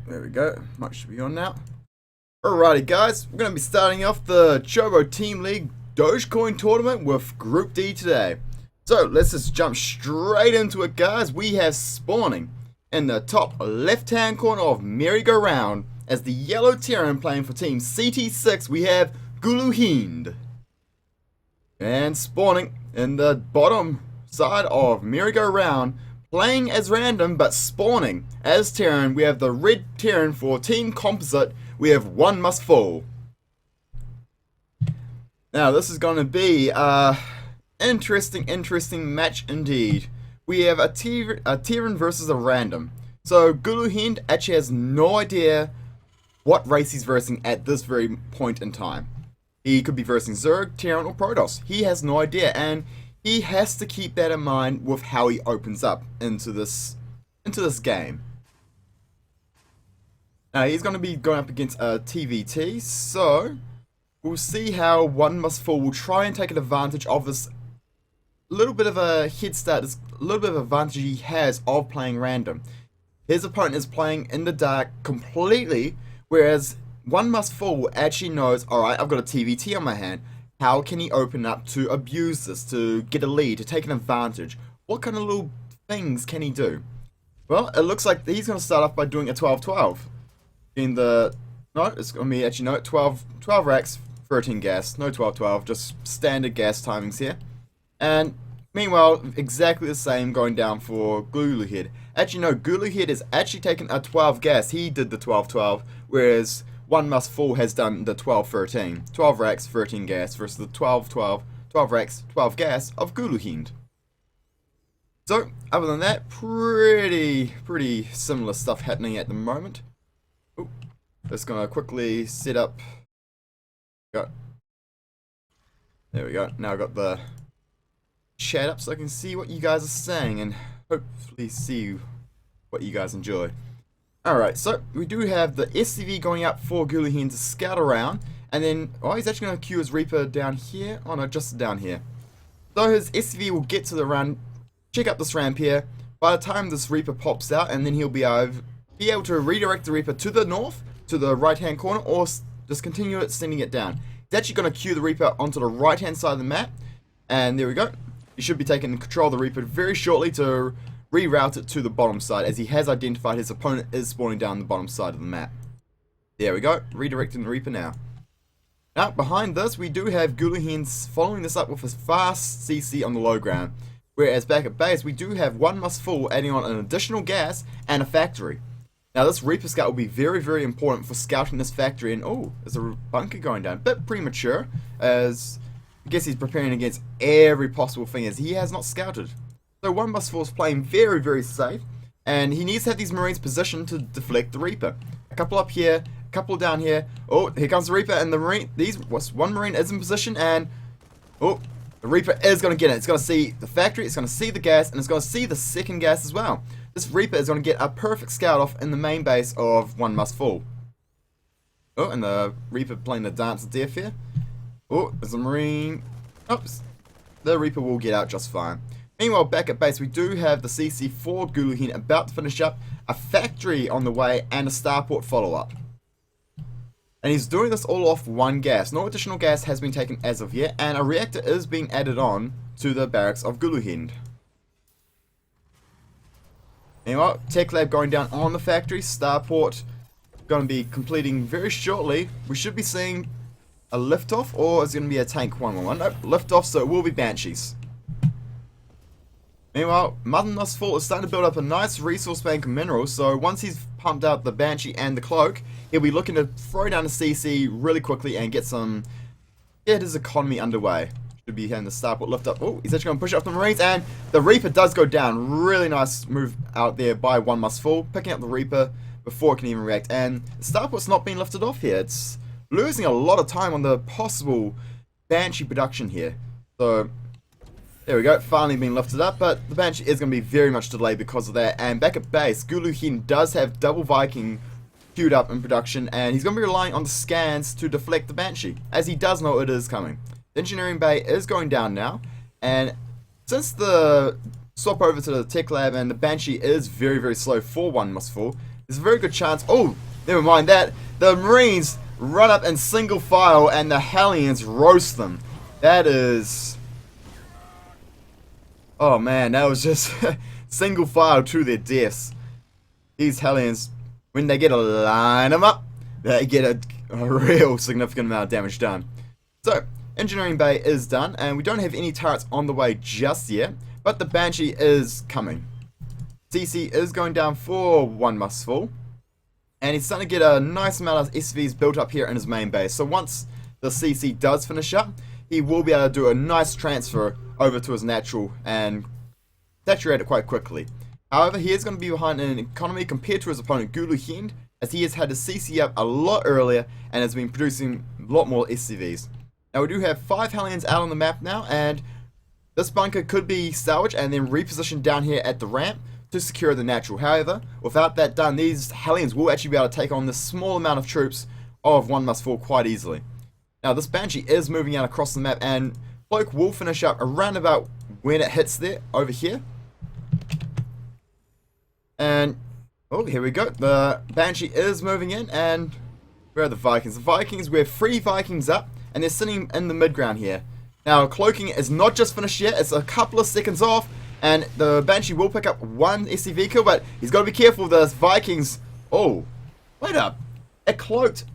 There we go. Mic should be on now. Alrighty guys, we're going to be starting off the Chobo Team League Dogecoin tournament with Group D today. So let's just jump straight into it guys. We have spawning in the top left hand corner of merry-go-round as the yellow Terran playing for team CT6 we have Guluhind. And spawning in the bottom side of merry-go-round playing as random but spawning as Terran, we have the red Terran for Team Composite, we have One Must Fall. Now this is going to be a interesting match indeed. We have a Terran versus a random. So Guluhind actually has no idea what race he's versing at this very point in time. He could be versing Zerg, Terran or Protoss. He has no idea, and he has to keep that in mind with how he opens up into this game. Now he's going to be going up against a TVT, so we'll see how One Must Fall will try and take an advantage of this little bit of a head start, this little bit of advantage he has of playing random. His opponent is playing in the dark completely, whereas One Must Fall actually knows, alright, I've got a TVT on my hand. How can he open up to abuse this, to get a lead, to take an advantage? What kind of little things can he do? Well, it looks like he's going to start off by doing a 12-12. In the, no, it's going to be actually, no, 12 racks, 13 gas, no 12-12, just standard gas timings here. And meanwhile, exactly the same going down for Guluhind. Actually, no, Guluhind has actually taken a 12 gas. He did the 12-12, whereas One Must Fall has done the 12-13. 12 racks, 13 gas versus the 12-12, 12 racks, 12 gas of Guluhind. So, other than that, pretty similar stuff happening at the moment. Ooh, just gonna quickly set up. There we go. Now I've got the chat up so I can see what you guys are saying and hopefully see what you guys enjoy. Alright, so we do have the SCV going up for Guluhind to scout around, and then, oh, he's actually going to queue his Reaper down here. Oh no, just down here. So his SCV will get to the run, check up this ramp here. By the time this Reaper pops out, and then he'll be able to redirect the Reaper to the north, to the right hand corner, or just continue sending it down. He's actually going to queue the Reaper onto the right hand side of the map, and there we go. He should be taking control of the Reaper very shortly to reroute it to the bottom side, as he has identified his opponent is spawning down the bottom side of the map. There we go, redirecting the Reaper now. Now, behind this, we do have Guluhind following this up with a fast CC on the low ground, whereas back at base, we do have One Must Fall adding on an additional gas and a factory. Now, this Reaper scout will be very important for scouting this factory, and oh, there's a bunker going down. A bit premature, as I guess he's preparing against every possible thing, as he has not scouted. So One Must Fall is playing very safe, and he needs to have these Marines positioned to deflect the Reaper. A couple up here, a couple down here. Oh, here comes the Reaper, and the Marine, one Marine is in position, and oh, the Reaper is going to get it. It's going to see the factory, it's going to see the gas, and it's going to see the second gas as well. This Reaper is going to get a perfect scout off in the main base of One Must Fall. Oh, and the Reaper playing the dance of death here. Oh, there's a Marine. Oops. The Reaper will get out just fine. Meanwhile, back at base, we do have the CC for Guluhind about to finish up, a factory on the way, and a starport follow-up. And he's doing this all off one gas. No additional gas has been taken as of yet, and a reactor is being added on to the barracks of Guluhind. Meanwhile, Tech Lab going down on the factory, starport going to be completing very shortly. We should be seeing a liftoff, or is it going to be a tank 111? Nope, liftoff, so it will be Banshees. Meanwhile, One Must Fall is starting to build up a nice resource bank of minerals, so once he's pumped out the Banshee and the Cloak, he'll be looking to throw down a CC really quickly and get his economy underway. Should be having the starport lift up. Oh, he's actually going to push up the Marines, and the Reaper does go down. Really nice move out there by One Must Fall, picking up the Reaper before it can even react, and the starport's not being lifted off here. It's losing a lot of time on the possible Banshee production here. So there we go, finally being lifted up, but the Banshee is going to be very much delayed because of that. And back at base, Guluhind does have double Viking queued up in production, and he's going to be relying on the scans to deflect the Banshee, as he does know it is coming. The engineering bay is going down now, and since the swap over to the Tech Lab and the Banshee is very slow for One Must Fall, there's a very good chance. Oh, never mind that. The Marines run up in single file and the Hellions roast them. That is... Oh man, that was just single file to their deaths. These Hellions, when they get to line them up, they get a real significant amount of damage done. So, Engineering Bay is done, and we don't have any turrets on the way just yet, but the Banshee is coming. CC is going down for one must fall, and he's starting to get a nice amount of SVs built up here in his main base. So once the CC does finish up, he will be able to do a nice transfer over to his natural and saturate it quite quickly. However, he is going to be behind in economy compared to his opponent Gulu Hind, as he has had his CC up a lot earlier and has been producing a lot more SCVs. Now we do have 5 Hellions out on the map now, and this bunker could be salvaged and then repositioned down here at the ramp to secure the natural. However, without that done, these Hellions will actually be able to take on this small amount of troops of one must fall quite easily. Now this Banshee is moving out across the map, and Cloak will finish up around about when it hits there, over here. And, oh, here we go. The Banshee is moving in, and where are the Vikings? The Vikings, we have 3 Vikings up, and they're sitting in the mid-ground here. Now, cloaking is not just finished yet, it's a couple of seconds off, and the Banshee will pick up 1 SCV kill, but he's got to be careful. The Vikings... Oh, wait up. It cloaked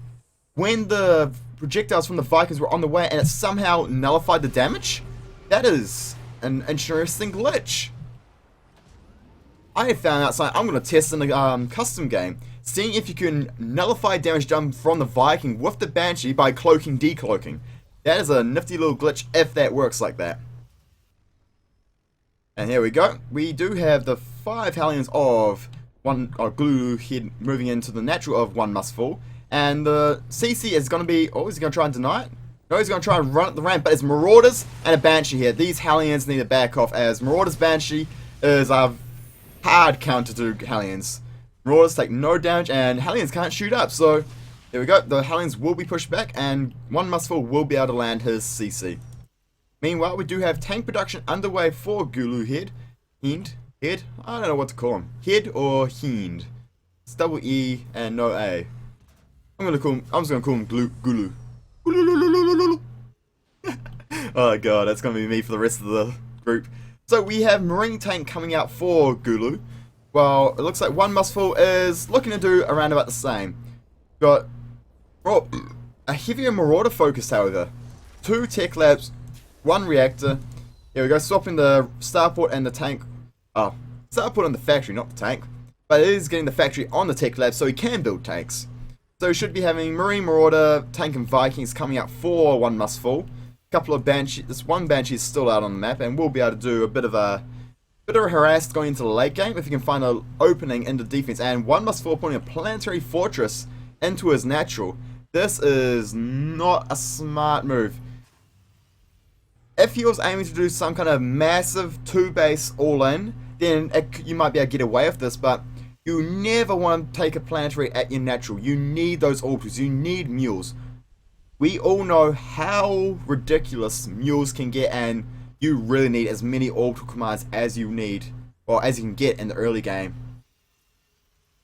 when the projectiles from the Vikings were on the way, and it somehow nullified the damage? That is an interesting glitch. I have found out something I'm going to test in a custom game, seeing if you can nullify damage done from the Viking with the Banshee by cloaking decloaking. That is a nifty little glitch if that works like that. And here we go. We do have the 5 Hellions of Glue Head moving into the natural of one must fall. And the CC is going to be... Oh, is he going to try and deny it? No, he's going to try and run up the ramp, but it's Marauders and a Banshee here. These Hellions need to back off, as Marauders Banshee is a hard counter to Hellions. Marauders take no damage, and Hellions can't shoot up, so... There we go. The Hellions will be pushed back, and one must fall will be able to land his CC. Meanwhile, we do have tank production underway for Gulu Head. Head? I don't know what to call him. Head or Hind? It's double E and no A. I'm just gonna call him Gulu. Oh god, that's gonna be me for the rest of the group. So we have Marine tank coming out for Gulu. Well, it looks like one must fall is looking to do around about the same. Got a heavier Marauder focus, however. 2 tech labs, 1 reactor. Here we go, swapping the starport and the tank. Oh, starport on the factory, not the tank. But it is getting the factory on the tech lab, so he can build tanks. So we should be having Marine, Marauder, Tank and Vikings coming out for one must fall. A couple of Banshees, this one Banshee is still out on the map, and we'll be able to do a bit of a harass going into the late game if you can find an opening into defense. And one must fall putting a planetary fortress into his natural. This is not a smart move. If he was aiming to do some kind of massive 2-base all-in, then you might be able to get away with this, but you never want to take a planetary at your natural. You need those orbitals. You need mules. We all know how ridiculous mules can get, and you really need as many orbital commands as you need, or as you can get in the early game.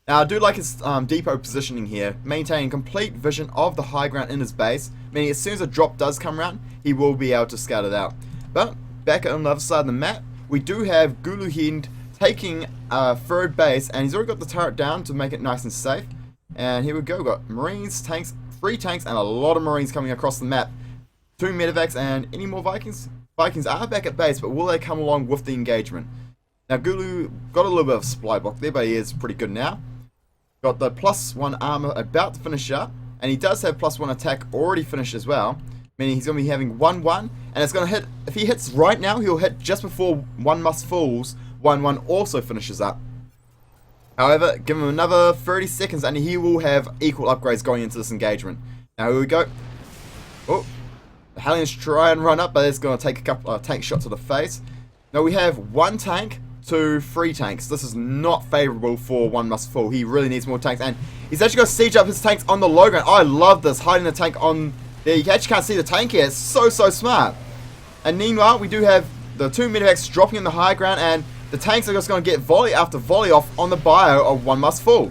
Now, I do like his depot positioning here, maintaining complete vision of the high ground in his base, meaning as soon as a drop does come around, he will be able to scout it out. But, back on the other side of the map, we do have Gulu Hind taking a 3rd base, and he's already got the turret down to make it nice and safe. And here we go, we've got Marines, tanks, 3 tanks, and a lot of Marines coming across the map. 2 medevacs, and any more Vikings? Vikings are back at base, but will they come along with the engagement? Now, Gulu got a little bit of supply block there, but he is pretty good now. Got the +1 armor about to finish up, and he does have +1 attack already finished as well, meaning he's going to be having 1-1, and it's going to hit, if he hits right now, he'll hit just before one must falls, 1-1 also finishes up. However, give him another 30 seconds and he will have equal upgrades going into this engagement. Now here we go. Oh, the Hellions try and run up, but it's going to take a couple of tank shots to the face. Now we have 1 tank to 3 tanks. This is not favourable for one must fall. He really needs more tanks, and he's actually going to siege up his tanks on the low ground. I love this, hiding the tank on there. You actually can't see the tank here. It's so smart. And meanwhile, we do have the 2 medevacs dropping in the high ground, and the tanks are just going to get volley after volley off on the bio of one must fall.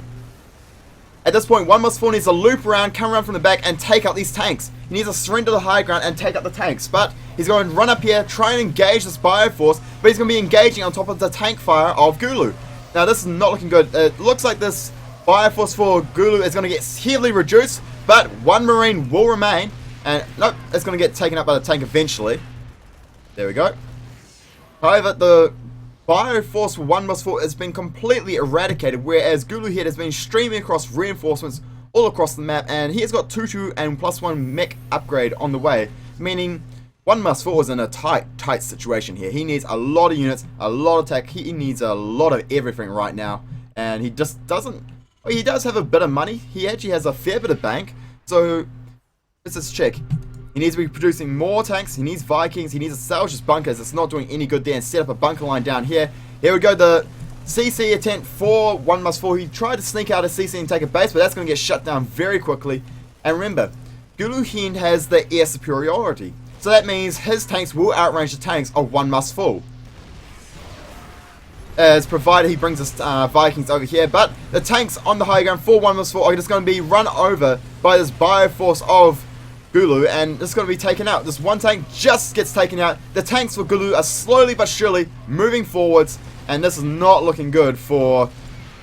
At this point, One Must Fall needs to loop around, come around from the back, and take out these tanks. He needs to surrender the high ground and take out the tanks. But he's going to run up here, try and engage this Bioforce, but he's going to be engaging on top of the tank fire of Gulu. Now, this is not looking good. It looks like this Bioforce for Gulu is going to get heavily reduced, but one Marine will remain. And, nope, it's going to get taken up by the tank eventually. There we go. However, the Bioforce for One Must Fall has been completely eradicated, whereas Gulu Head has been streaming across reinforcements all across the map, and he has got 2-2 and +1 mech upgrade on the way, meaning One Must Fall is in a tight situation here. He needs a lot of units, a lot of tech, he needs a lot of everything right now, and he just doesn't, well, he does have a bit of money, he actually has a fair bit of bank, so let's just check. He needs to be producing more tanks, he needs Vikings, he needs to salvage his bunkers, it's not doing any good there, and set up a bunker line down here. Here we go, the CC attempt for One Must Fall. He tried to sneak out a CC and take a base, but that's going to get shut down very quickly. And remember, Gulu Hind has the air superiority, so that means his tanks will outrange the tanks of One Must Fall. As provided he brings his Vikings over here, but the tanks on the high ground for One Must Fall are just going to be run over by this Bioforce of Gulu, and it's going to be taken out. This one tank just gets taken out. The tanks for Gulu are slowly but surely moving forwards, and this is not looking good for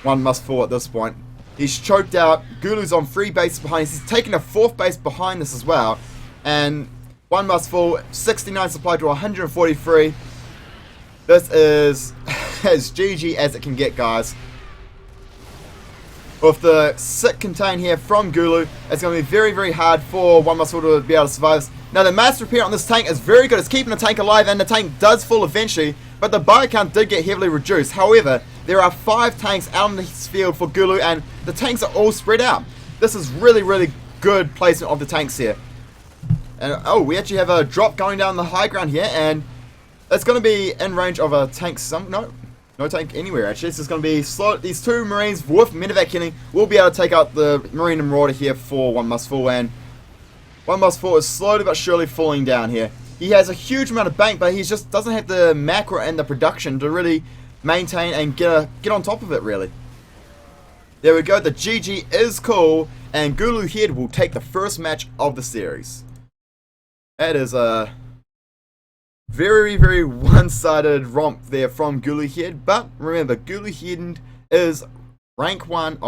One Must Fall at this point. He's choked out. Gulu's on 3 bases behind. He's taking a 4th base behind this as well, and One Must Fall 69 supply to 143. This is as GG as it can get, guys. With the sick contain here from Gulu, it's going to be very, very hard for One Must Fall to be able to survive this. Now, the mass repair on this tank is very good. It's keeping the tank alive, and the tank does fall eventually, but the bio count did get heavily reduced. However, there are 5 tanks out in this field for Gulu, and the tanks are all spread out. This is really, really good placement of the tanks here. And, oh, we actually have a drop going down the high ground here, and it's going to be in range of a tank. No tank anywhere, actually. It's just going to be slow. These 2 Marines with medevac killing will be able to take out the Marine and Marauder here for One Must Fall, and One Must Fall is slowly but surely falling down here. He has a huge amount of bank, but he just doesn't have the macro and the production to really maintain and get on top of it, really. There we go. The GG is cool, and Gulu Head will take the first match of the series. That is a very, very one-sided romp there from Gulu Head, but remember, Gulu Head is rank 1,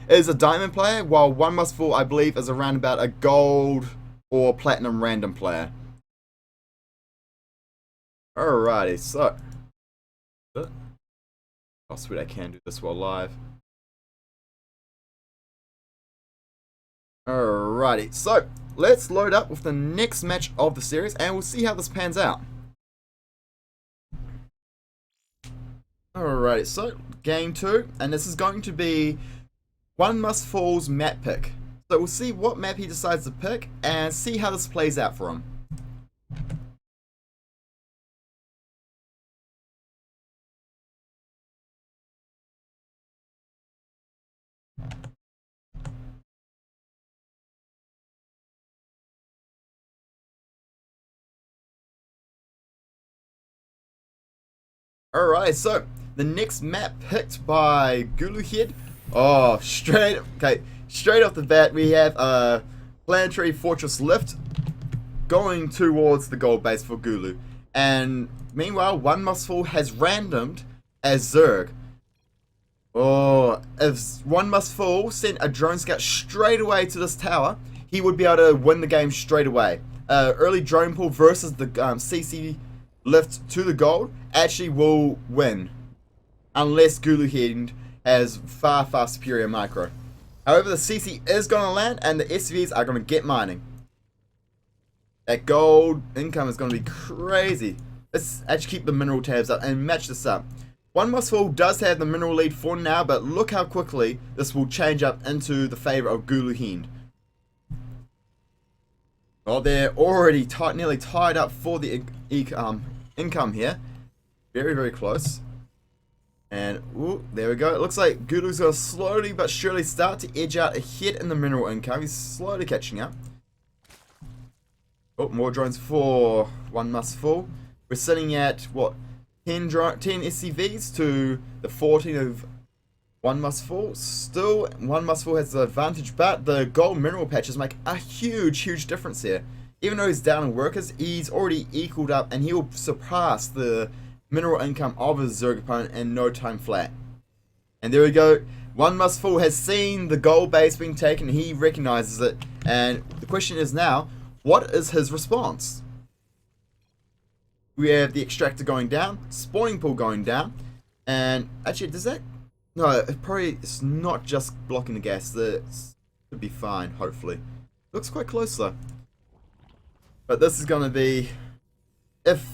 is a diamond player, while One Must Fall, I believe, is around about a gold or platinum random player. Alrighty, so oh sweet, I can do this while live. Alrighty, so let's load up with the next match of the series, and we'll see how this pans out. Alrighty, so game 2, and this is going to be One Must Fall's map pick. So we'll see what map he decides to pick, and see how this plays out for him. Alright, so the next map picked by Gulu Head. Oh, straight off the bat, we have Planetary Fortress Lift going towards the gold base for Gulu. And meanwhile, One Must Fall has randomed as Zerg. Oh, if One Must Fall sent a drone scout straight away to this tower, he would be able to win the game straight away. Early drone pool versus the CC lift to the gold actually will win, unless Gulu Head has far superior micro. However, the CC is going to land, and the SCVs are going to get mining. That gold income is going to be crazy. Let's actually keep the mineral tabs up and match this up. One Must Fall does have the mineral lead for now, but look how quickly this will change up into the favor of Gulu Head. Well, they're already nearly tied up for the income here. Very, very close. And, ooh, there we go. It looks like Gulu's going to slowly but surely start to edge out ahead in the mineral income. He's slowly catching up. Oh, more drones for One Must Fall. We're sitting at, what, 10 SCVs to the 14 of One must fall. Still, one must fall has the advantage, but the gold mineral patches make a huge difference here. Even though he's down in workers, he's already equaled up, and he will surpass the mineral income of his Zerg opponent in no time flat. And there we go. One must fall has seen the gold base being taken. He recognizes it, and the question is now, what is his response? We have the extractor going down, spawning pool going down, and actually, does that? No, it's not just blocking the gas. That should be fine, hopefully. Looks quite close though. But this is going to be, if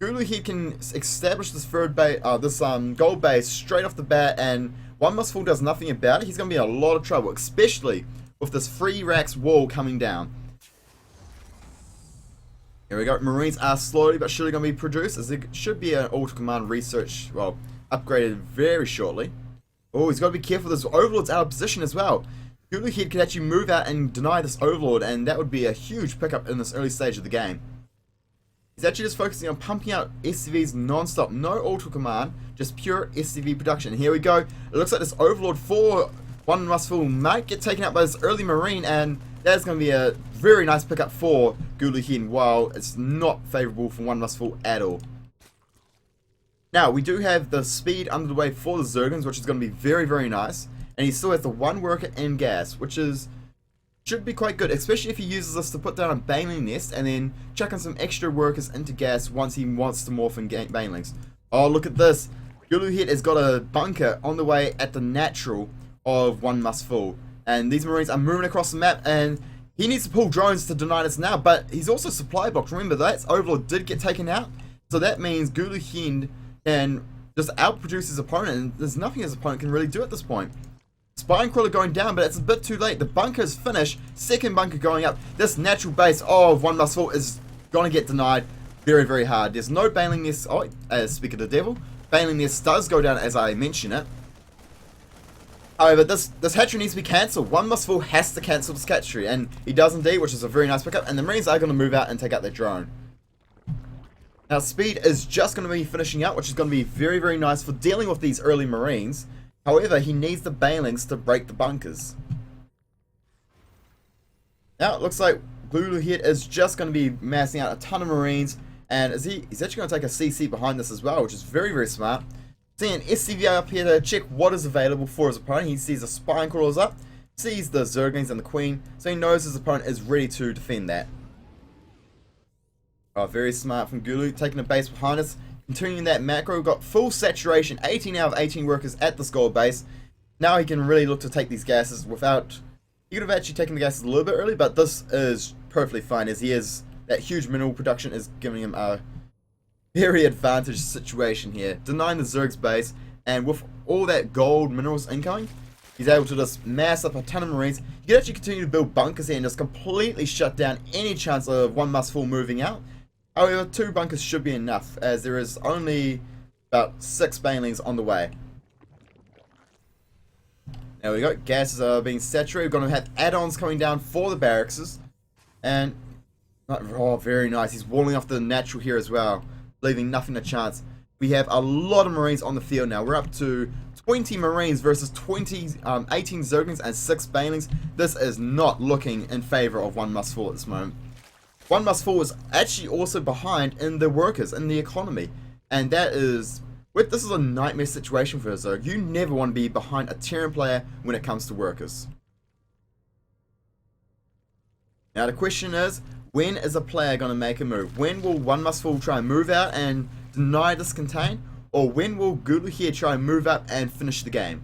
Gulu here can establish this gold base straight off the bat, and One Must Fall does nothing about it, he's going to be in a lot of trouble, especially with this free racks wall coming down. Here we go. Marines are slowly but surely going to be produced, as there should be an auto command research, well, upgraded very shortly. Oh, he's got to be careful. This Overlord's out of position as well. Gulu Head could actually move out and deny this Overlord, and that would be a huge pickup in this early stage of the game. He's actually just focusing on pumping out SCVs non-stop. No auto command, just pure SCV production. Here we go. It looks like this Overlord for One Must Fall might get taken out by this early Marine, and that's going to be a very nice pickup for Gulu Head, while it's not favourable for One Must Fall at all. Now, we do have the speed under the way for the Zergans, which is going to be very nice. And he still has the one worker in gas, which should be quite good, especially if he uses this to put down a Baneling nest and then chuck in some extra workers into gas once he wants to morph in Banelings. Oh, look at this. Gulu Head has got a bunker on the way at the natural of One Must Fall. And these Marines are moving across the map, and he needs to pull drones to deny this now, but he's also supply blocked. Remember, that Overlord did get taken out, so that means Gulu Head can just outproduce his opponent, and there's nothing his opponent can really do at this point. Spine Crawler going down, but it's a bit too late. The bunker is finished. Second bunker going up. This natural base of One Must Fall is going to get denied very hard. There's no Baneling Nest. Oh, speak of the devil. Baneling Nest does go down as I mention it. However, this hatchery needs to be cancelled. One Must Fall has to cancel this hatchery, and he does indeed, which is a very nice pickup. And the Marines are going to move out and take out their drone. Now, speed is just going to be finishing out, which is going to be very nice for dealing with these early Marines. However, he needs the Banelings to break the bunkers. Now, it looks like Gulu Head is just going to be massing out a ton of Marines, and he's actually going to take a CC behind this as well, which is very smart. Seeing an SCV up here to check what is available for his opponent. He sees the Spine Crawlers up, sees the Zerglings and the Queen, so he knows his opponent is ready to defend that. Oh, very smart from Gulu, taking a base behind us. Continuing that macro, got full saturation, 18 out of 18 workers at this gold base. Now he can really look to take these gases without... He could have actually taken the gases a little bit early, but this is perfectly fine, as he is... That huge mineral production is giving him a very advantaged situation here. Denying the Zerg's base, and with all that gold minerals incoming, he's able to just mass up a ton of Marines. He can actually continue to build bunkers here and just completely shut down any chance of One Must Fall moving out. However, 2 bunkers should be enough, as there is only about 6 Banelings on the way. There we go. Gases are being saturated. We're going to have add-ons coming down for the barracks. And, oh, very nice. He's walling off the natural here as well, leaving nothing to chance. We have a lot of Marines on the field now. We're up to 20 Marines versus 18 Zerglings and 6 Banelings. This is not looking in favor of One Must Fall at this moment. One Must Fall is actually also behind in the workers, in the economy. And that is... This is a nightmare situation for us, though. You never want to be behind a Terran player when it comes to workers. Now the question is, when is a player going to make a move? When will One Must Fall try and move out and deny this contain? Or when will Gulu here try and move up and finish the game?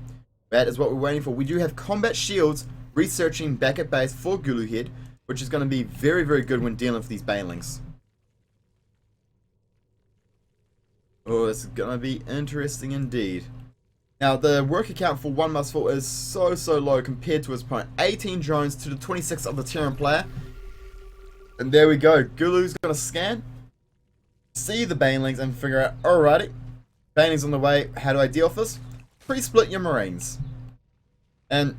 That is what we're waiting for. We do have combat shields researching back at base for Gulu Head, which is going to be very good when dealing with these Banelings. Oh, this is going to be interesting indeed. Now, the worker count for One Must Fall is so low compared to his opponent. 18 drones to the 26 of the Terran player. And there we go. Gulu's going to scan, see the Banelings, and figure out, alrighty, Banelings on the way, how do I deal with this? Pre-split your Marines. And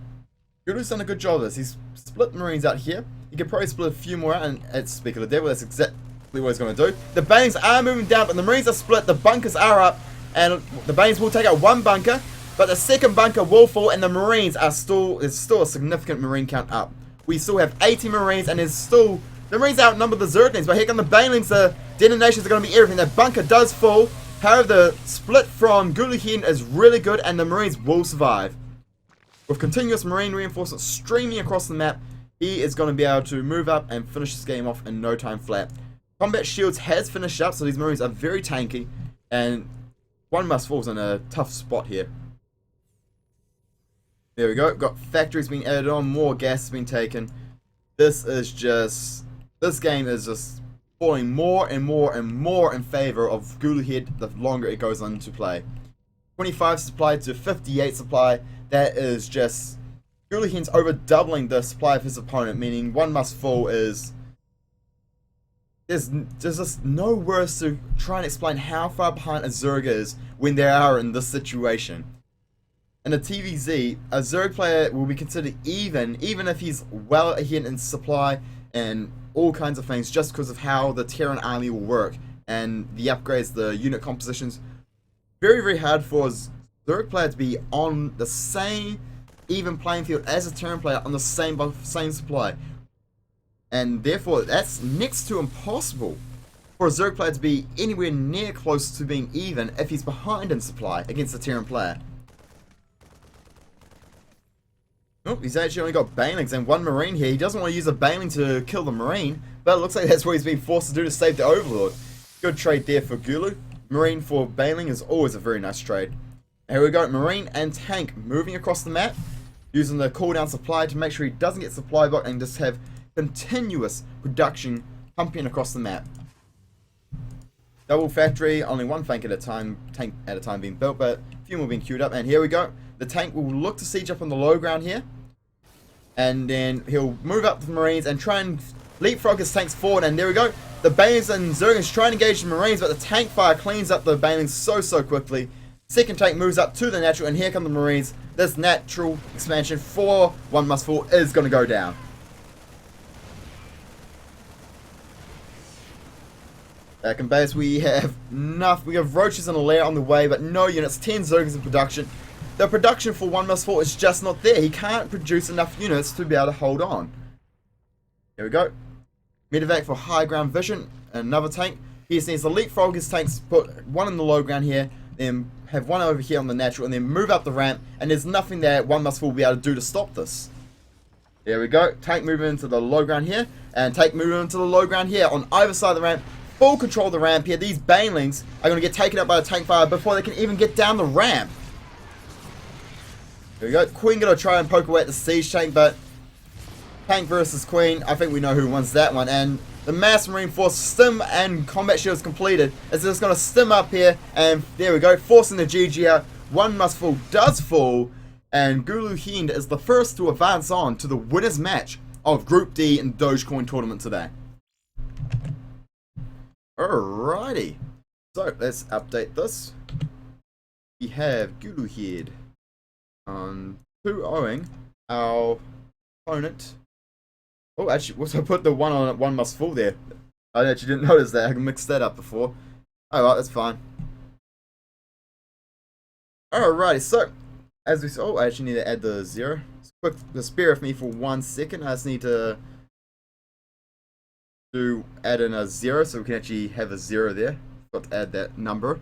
Gulu's done a good job of this. He's split Marines out here. He could probably split a few more out, and speak of the devil, that's exactly what he's going to do. The Banelings are moving down, but the Marines are split, the bunkers are up, and the Banelings will take out one bunker. But the second bunker will fall, and the Marines are there's still a significant Marine count up. We still have 80 Marines, and there's still, the Marines outnumber the Zerglings, but here come the Banelings. The detonations are going to be everything. That bunker does fall. However, the split from Guluhin is really good, and the Marines will survive. With continuous Marine reinforcements streaming across the map, he is going to be able to move up and finish this game off in no time flat. Combat Shields has finished up, so these Marines are very tanky, and one must fall's in a tough spot here. There we go, got factories being added on, more gas has been taken. This game is just falling more and more and more in favor of Guluhin the longer it goes on to play. 25 supply to 58 supply, that is just, Guluhin's over doubling the supply of his opponent, meaning one must fall is, there's just no words to try and explain how far behind a Zerg is when they are in this situation. In a TVZ, a Zerg player will be considered even if he's well ahead in supply and all kinds of things, just because of how the Terran army will work and the upgrades, the unit compositions. Very, very hard for a Zerg player to be on the same even playing field as a Terran player on the same supply. And therefore, that's next to impossible for a Zerg player to be anywhere near close to being even if he's behind in supply against a Terran player. Oh, he's actually only got Banelings and one Marine here. He doesn't want to use a Baneling to kill the Marine, but it looks like that's what he's been forced to do to save the Overlord. Good trade there for Gulu. Marine for Baneling is always a very nice trade. Here we go, Marine and Tank moving across the map, using the cooldown supply to make sure he doesn't get supply blocked and just have continuous production pumping across the map. Double factory, only one tank at a time being built, but a few more being queued up. And here we go. The tank will look to siege up on the low ground here, and then he'll move up the Marines and try and leapfrog his tanks forward. And there we go. The Banelings and Zerglings try and engage the Marines, but the tank fire cleans up the Banelings so quickly. Second tank moves up to the natural, and here come the Marines. This natural expansion for one must fall is going to go down. Back in base, we have roaches in a lair on the way, but no units. 10 Zerglings in production. The production for one must fall is just not there. He can't produce enough units to be able to hold on. Here we go. Medevac for high ground vision. Another tank. He just needs to leapfrog his tanks, put one in the low ground here, then have one over here on the natural, and then move up the ramp. And there's nothing that one must fall will be able to do to stop this. There we go. Tank moving into the low ground here, and tank moving into the low ground here on either side of the ramp. Full control of the ramp here. These Banelings are going to get taken up by the tank fire before they can even get down the ramp. There we go. Queen going to try and poke away at the siege tank, but tank versus Queen, I think we know who wins that one. And the mass Marine force stim and combat shields completed. It's just going to stim up here, and there we go, forcing the GG out. One must fall does fall, and Guluhin is the first to advance on to the winners match of Group D in the Dogecoin tournament today. Alrighty, so let's update this. We have Guluhin on 2-0ing our opponent. Oh, actually, also put the one on one must fall there. I actually didn't notice that. I mixed that up before. Alright, that's fine. Alrighty, so as we saw, oh, I actually need to add the 0. Just bear with me for 1 second. I just need to add in a 0 so we can actually have a 0 there. Got to add that number.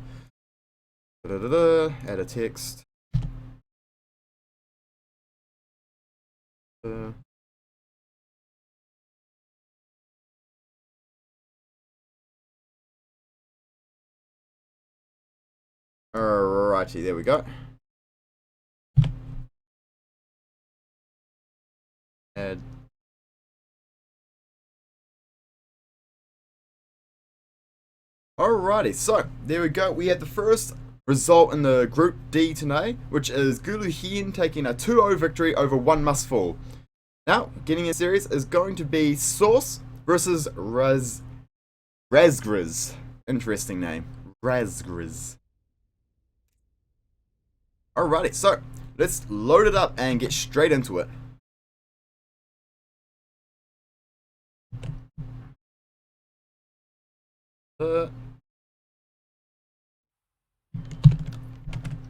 Add a text. Alrighty, there we go. Add. Alrighty, so there we go. We had the first result in the Group D tonight, which is Guluhin taking a 2-0 victory over one must fall. Now, getting in series is going to be Source versus Razgriz. Interesting name. Razgriz. Alrighty, so let's load it up and get straight into it.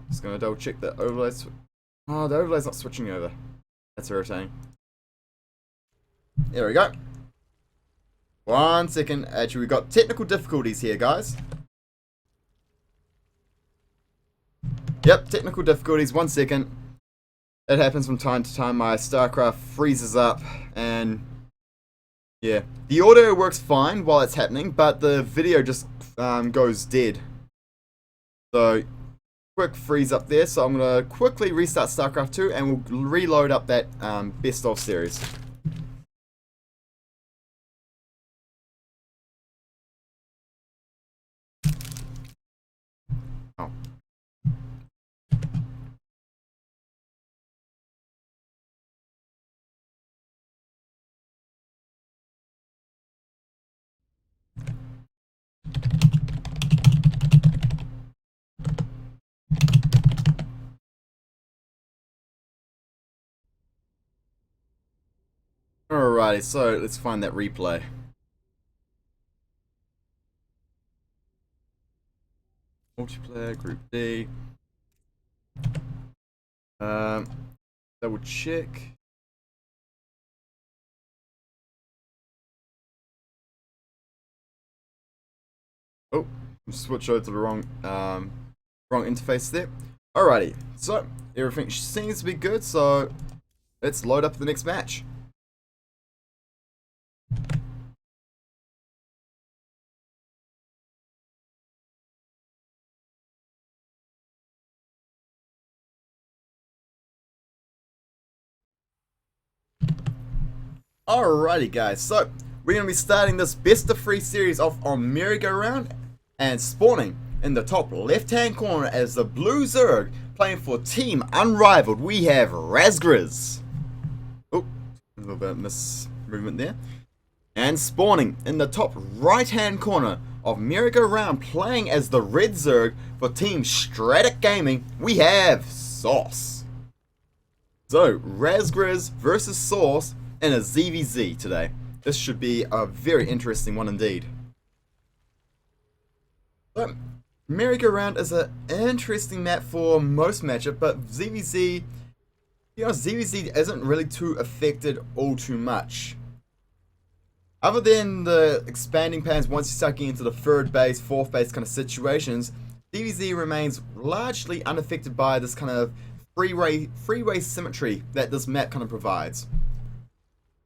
Let's Just gonna double check the overlays. Oh, the overlay's not switching over. That's irritating. There we go. 1 second. Actually, we've got technical difficulties here, guys. Yep, technical difficulties. 1 second. It happens from time to time. My StarCraft freezes up, and yeah, the audio works fine while it's happening, but the video just goes dead. So, quick freeze up there. So I'm gonna quickly restart StarCraft 2, and we'll reload up that best of series. Oh. Alrighty, so let's find that replay. Multiplayer, Group D. Double check. Oh, switch over to the wrong interface there. Alrighty, so everything seems to be good, so let's load up the next match. Alrighty guys, so we're going to be starting this best of 3 series off on merry-go-round, and spawning in the top left hand corner as the blue Zerg playing for Team Unrivaled, we have Razgriz. Oh, a little bit of mismovement there. And spawning in the top right hand corner of merry-go-round playing as the red Zerg for Team Stratic Gaming, we have Sauce. So, Razgriz versus Sauce in a ZVZ today. This should be a very interesting one indeed. So, merry-go-round is an interesting map for most matchup, but ZVZ, you know, ZVZ isn't really too affected all too much. Other than the expanding patterns once you start getting into the third base, fourth base kind of situations, ZVZ remains largely unaffected by this kind of freeway symmetry that this map kind of provides.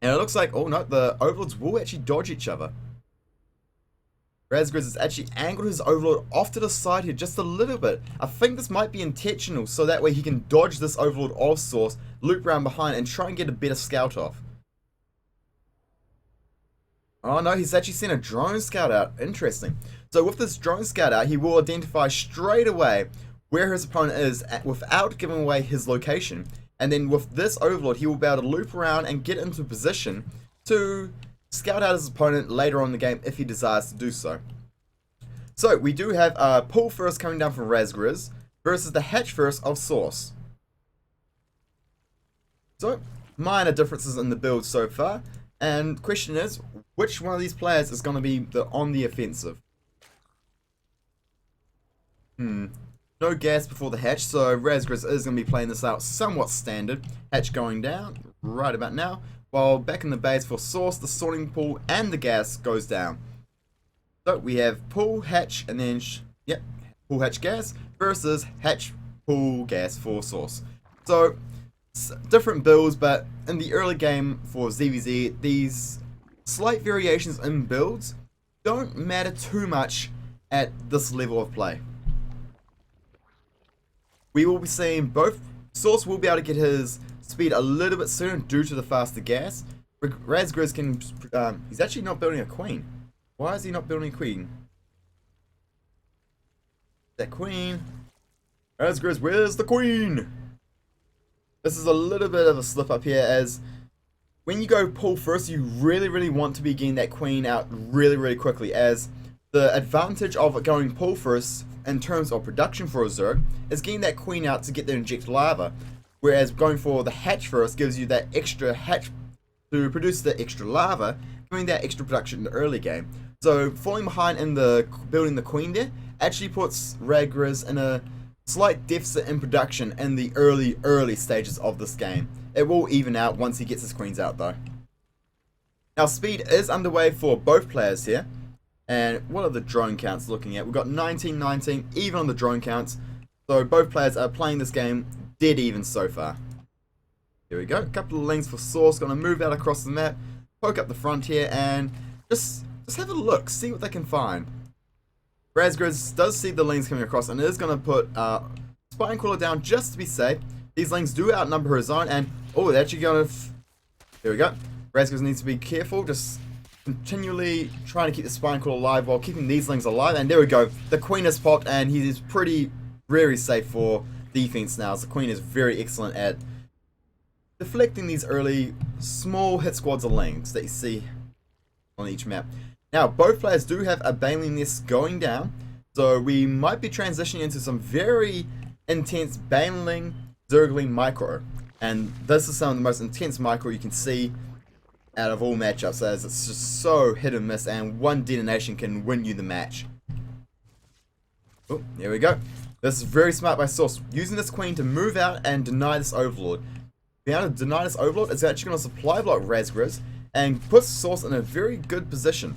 And it looks like, oh no, the overlords will actually dodge each other. Razgriz has actually angled his overlord off to the side here just a little bit. I think this might be intentional, so that way he can dodge this overlord of Sauce, loop around behind, and try and get a better scout off. Oh no, he's actually sent a drone scout out. Interesting. So with this drone scout out, he will identify straight away where his opponent is without giving away his location. And then with this overlord, he will be able to loop around and get into position to scout out his opponent later on in the game if he desires to do so. So we do have a pull first coming down from Razgriz versus the hatch first of Sauce. So minor differences in the build so far, and the question is, which one of these players is going to be on the offensive? No gas before the hatch, so Razgriz is going to be playing this out somewhat standard. Hatch going down right about now, while back in the base for Sauce, the sorting pool and the gas goes down. So we have pool, hatch, and then, pool, hatch, gas versus hatch, pool, gas for Sauce. So, different builds, but in the early game for ZVZ, these slight variations in builds don't matter too much at this level of play. We will be seeing both. Sauce will be able to get his speed a little bit sooner due to the faster gas. Razgriz can, he's actually not building a queen. Why is he not building a queen? That queen. Razgriz, where's the queen? This is a little bit of a slip up here, as when you go pull first, you really want to be getting that queen out really quickly, as the advantage of going pull first in terms of production for a Zerg is getting that queen out to get the inject lava, whereas going for the hatch first gives you that extra hatch to produce the extra lava, giving that extra production in the early game. So falling behind in the building the queen there actually puts Razgriz in a slight deficit in production in the early stages of this game. It will even out once he gets his queens out though. Now speed is underway for both players here. And what are the drone counts looking at? We've got 19-19 even on the drone counts. So both players are playing this game dead even so far. Here we go. A couple of lanes for Source. Going to move out across the map. Poke up the front here and just have a look. See what they can find. Razgriz does see the lanes coming across and is going to put Spine Crawler down just to be safe. These lanes do outnumber his own and oh, they're actually going to... There we go. Razgriz needs to be careful. Just continually trying to keep the Spine Crawler alive while keeping these lanes alive. And there we go. The Queen has popped and he is pretty very safe for defense now. So the Queen is very excellent at deflecting these early small hit squads of lanes that you see on each map. Now both players do have a Baneling Nest going down, so we might be transitioning into some very intense Baneling Zergling micro, and this is some of the most intense micro you can see out of all matchups, as it's just so hit and miss and one detonation can win you the match. Oh, there we go. This is very smart by Source, using this Queen to move out and deny this Overlord. Being able to deny this Overlord is actually going to supply block Razgriz and puts Source in a very good position.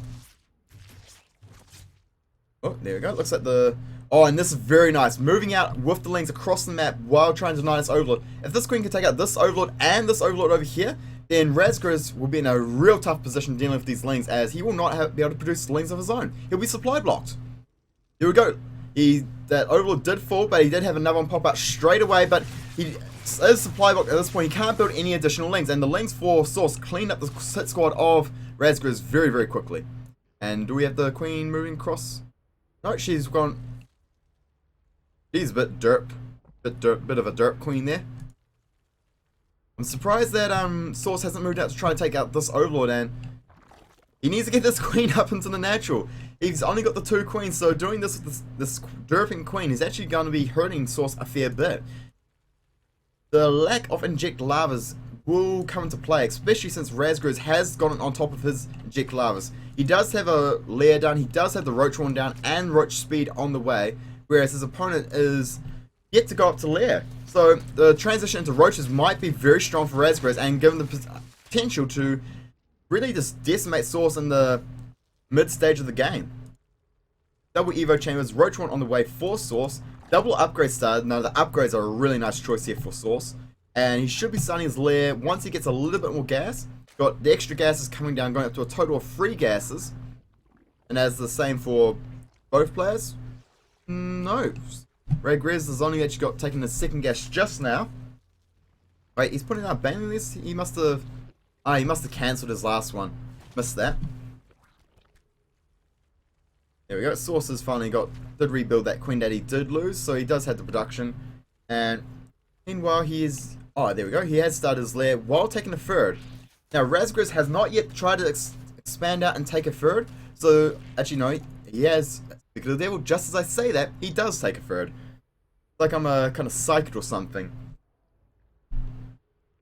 Oh, there we go. Looks like the... Oh, and this is very nice. Moving out with the lanes across the map while trying to deny this Overlord. If this Queen can take out this Overlord and this Overlord over here, then Razgriz will be in a real tough position dealing with these lanes, as he will not be able to produce lanes of his own. He'll be supply blocked. Here we go. That Overlord did fall, but he did have another one pop out straight away, but he is supply blocked at this point. He can't build any additional lanes, and the lanes for Source cleaned up the hit squad of Razgriz very, very quickly. And do we have the Queen moving across? No, she's gone. She's a bit derp. Bit of a derp Queen there. I'm surprised that Source hasn't moved out to try and take out this Overlord, and he needs to get this Queen up into the natural. He's only got the 2 Queens, so doing this with this derping Queen is actually going to be hurting Source a fair bit. The lack of inject lavas will come into play, especially since Razgriz has gotten on top of his inject lavas. He does have a lair down, he does have the Roach Horn down, and Roach Speed on the way, whereas his opponent is yet to go up to lair. So the transition into Roaches might be very strong for Razgriz, and given the potential to really just decimate Source in the mid stage of the game. Double Evo Chambers, Roach Horn on the way for Source. Double upgrade started. Now the upgrades are a really nice choice here for Source. And he should be starting his lair once he gets a little bit more gas. Got the extra gases coming down, going up to a total of 3 gases. And that's the same for both players. No. Razgriz has only actually got taken the second gas just now. Wait, he's putting out Baneling Nest. He must have cancelled his last one. Missed that. There we go. Source has finally did rebuild that Queen that he did lose, so he does have the production. And meanwhile, oh, there we go. He has started his lair while taking a third. Now, Razgriz has not yet tried to expand out and take a third. So, actually, no, he has. Because of the devil, just as I say that, he does take a third. Like I'm a kind of psychic or something.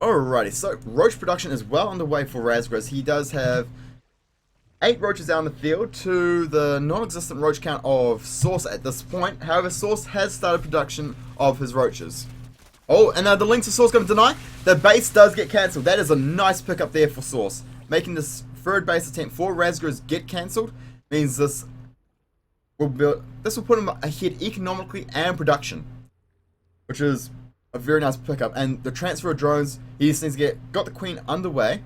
Alrighty, so Roach production is well underway for Razgriz. He does have 8 roaches out in the field to the non-existent roach count of Source at this point. However, Source has started production of his roaches. Oh, and the links of Source going to deny. The base does get cancelled. That is a nice pickup there for Source. Making this third base attempt for Razgriz get cancelled means this will put him ahead economically and production, which is a very nice pickup. And the transfer of drones, he just needs to got the Queen underway.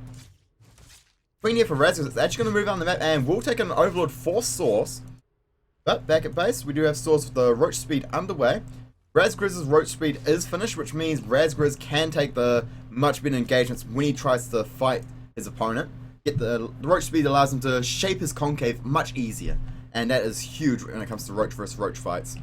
Queen here for Razgriz. It's actually going to move on the map and we'll take an Overlord for Source. But back at base, we do have Source with the Roach Speed underway. Razgriz's Roach Speed is finished, which means Razgriz can take the much better engagements when he tries to fight his opponent. Yet the Roach Speed allows him to shape his concave much easier. And that is huge when it comes to Roach versus Roach fights.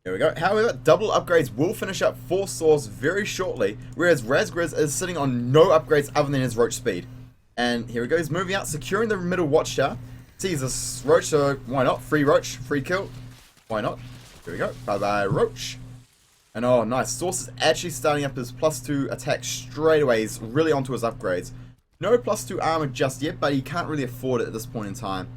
There we go. However, double upgrades will finish up for Source very shortly, whereas Razgriz is sitting on no upgrades other than his Roach Speed. And here we go, he's moving out, securing the middle watchtower. Sees this Roach, so why not? Free Roach, free kill. Why not? Here we go. Bye-bye, Roach. And oh, nice. Source is actually starting up his +2 attack straight away. He's really onto his upgrades. No +2 armor just yet, but he can't really afford it at this point in time.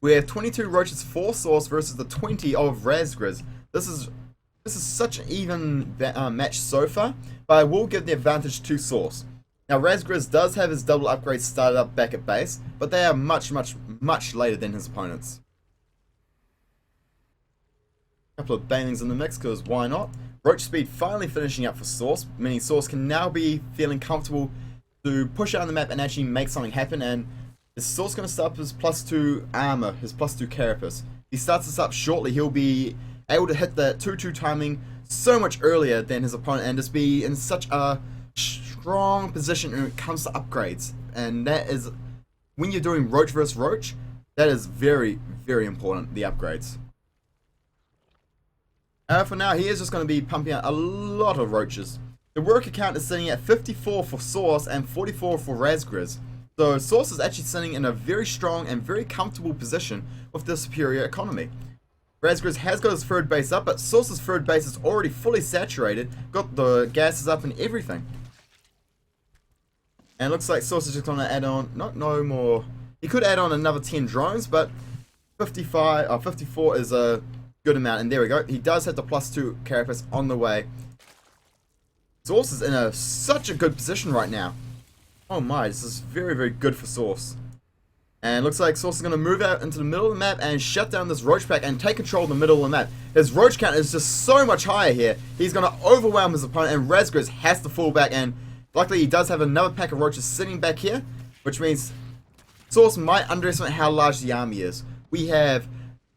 We have 22 roaches for Source versus the 20 of Razgriz. This is such an even match so far, but I will give the advantage to Source. Now Razgriz does have his double upgrades started up back at base, but they are much later than his opponents. A couple of banelings in the mix, because why not? Roach speed finally finishing up for Source, meaning Source can now be feeling comfortable to push out on the map and actually make something happen. And is Source going to start up his +2 armor, his +2 carapace? If he starts this up shortly, he'll be able to hit the 2-2 timing so much earlier than his opponent and just be in such a strong position when it comes to upgrades. And that is, when you're doing Roach versus Roach, that is very important, the upgrades. For now, he is just going to be pumping out a lot of roaches. The worker count is sitting at 54 for Source and 44 for Razgriz. So Source is actually sitting in a very strong and very comfortable position with the superior economy. Razgriz has got his third base up, but Source's third base is already fully saturated, got the gases up and everything. And it looks like Source is just going to add on, no more, he could add on another 10 drones, but 54 is a good amount, and there we go. He does have the +2 carapace on the way. Source is in such a good position right now. Oh my, this is very good for Source. And it looks like Source is going to move out into the middle of the map and shut down this roach pack and take control of the middle of the map. His roach count is just so much higher here. He's going to overwhelm his opponent, and Razgriz has to fall back, and luckily he does have another pack of roaches sitting back here, which means Source might underestimate how large the army is. We have,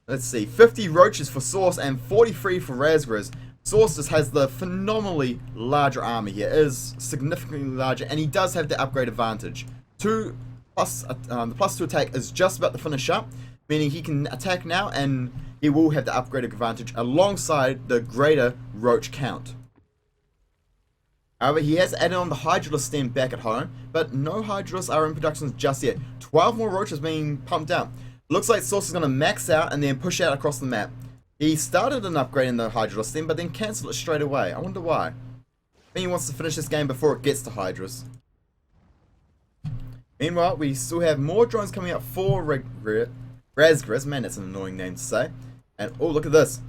let's see, 50 roaches for Source and 43 for Razgriz. Source just has the phenomenally larger army here. It is significantly larger, and he does have the upgrade advantage. The +2 attack is just about to finish up, meaning he can attack now, and he will have the upgrade advantage alongside the greater roach count. However, he has added on the Hydralis stem back at home, but no Hydralis are in production just yet. 12 more roaches being pumped out. Looks like Source is going to max out and then push out across the map. He started an upgrade in the Hydralis stem, but then cancelled it straight away. I wonder why. I think he wants to finish this game before it gets to Hydras. Meanwhile, we still have more drones coming up for Razgriz. Man, that's an annoying name to say. And oh, look at this.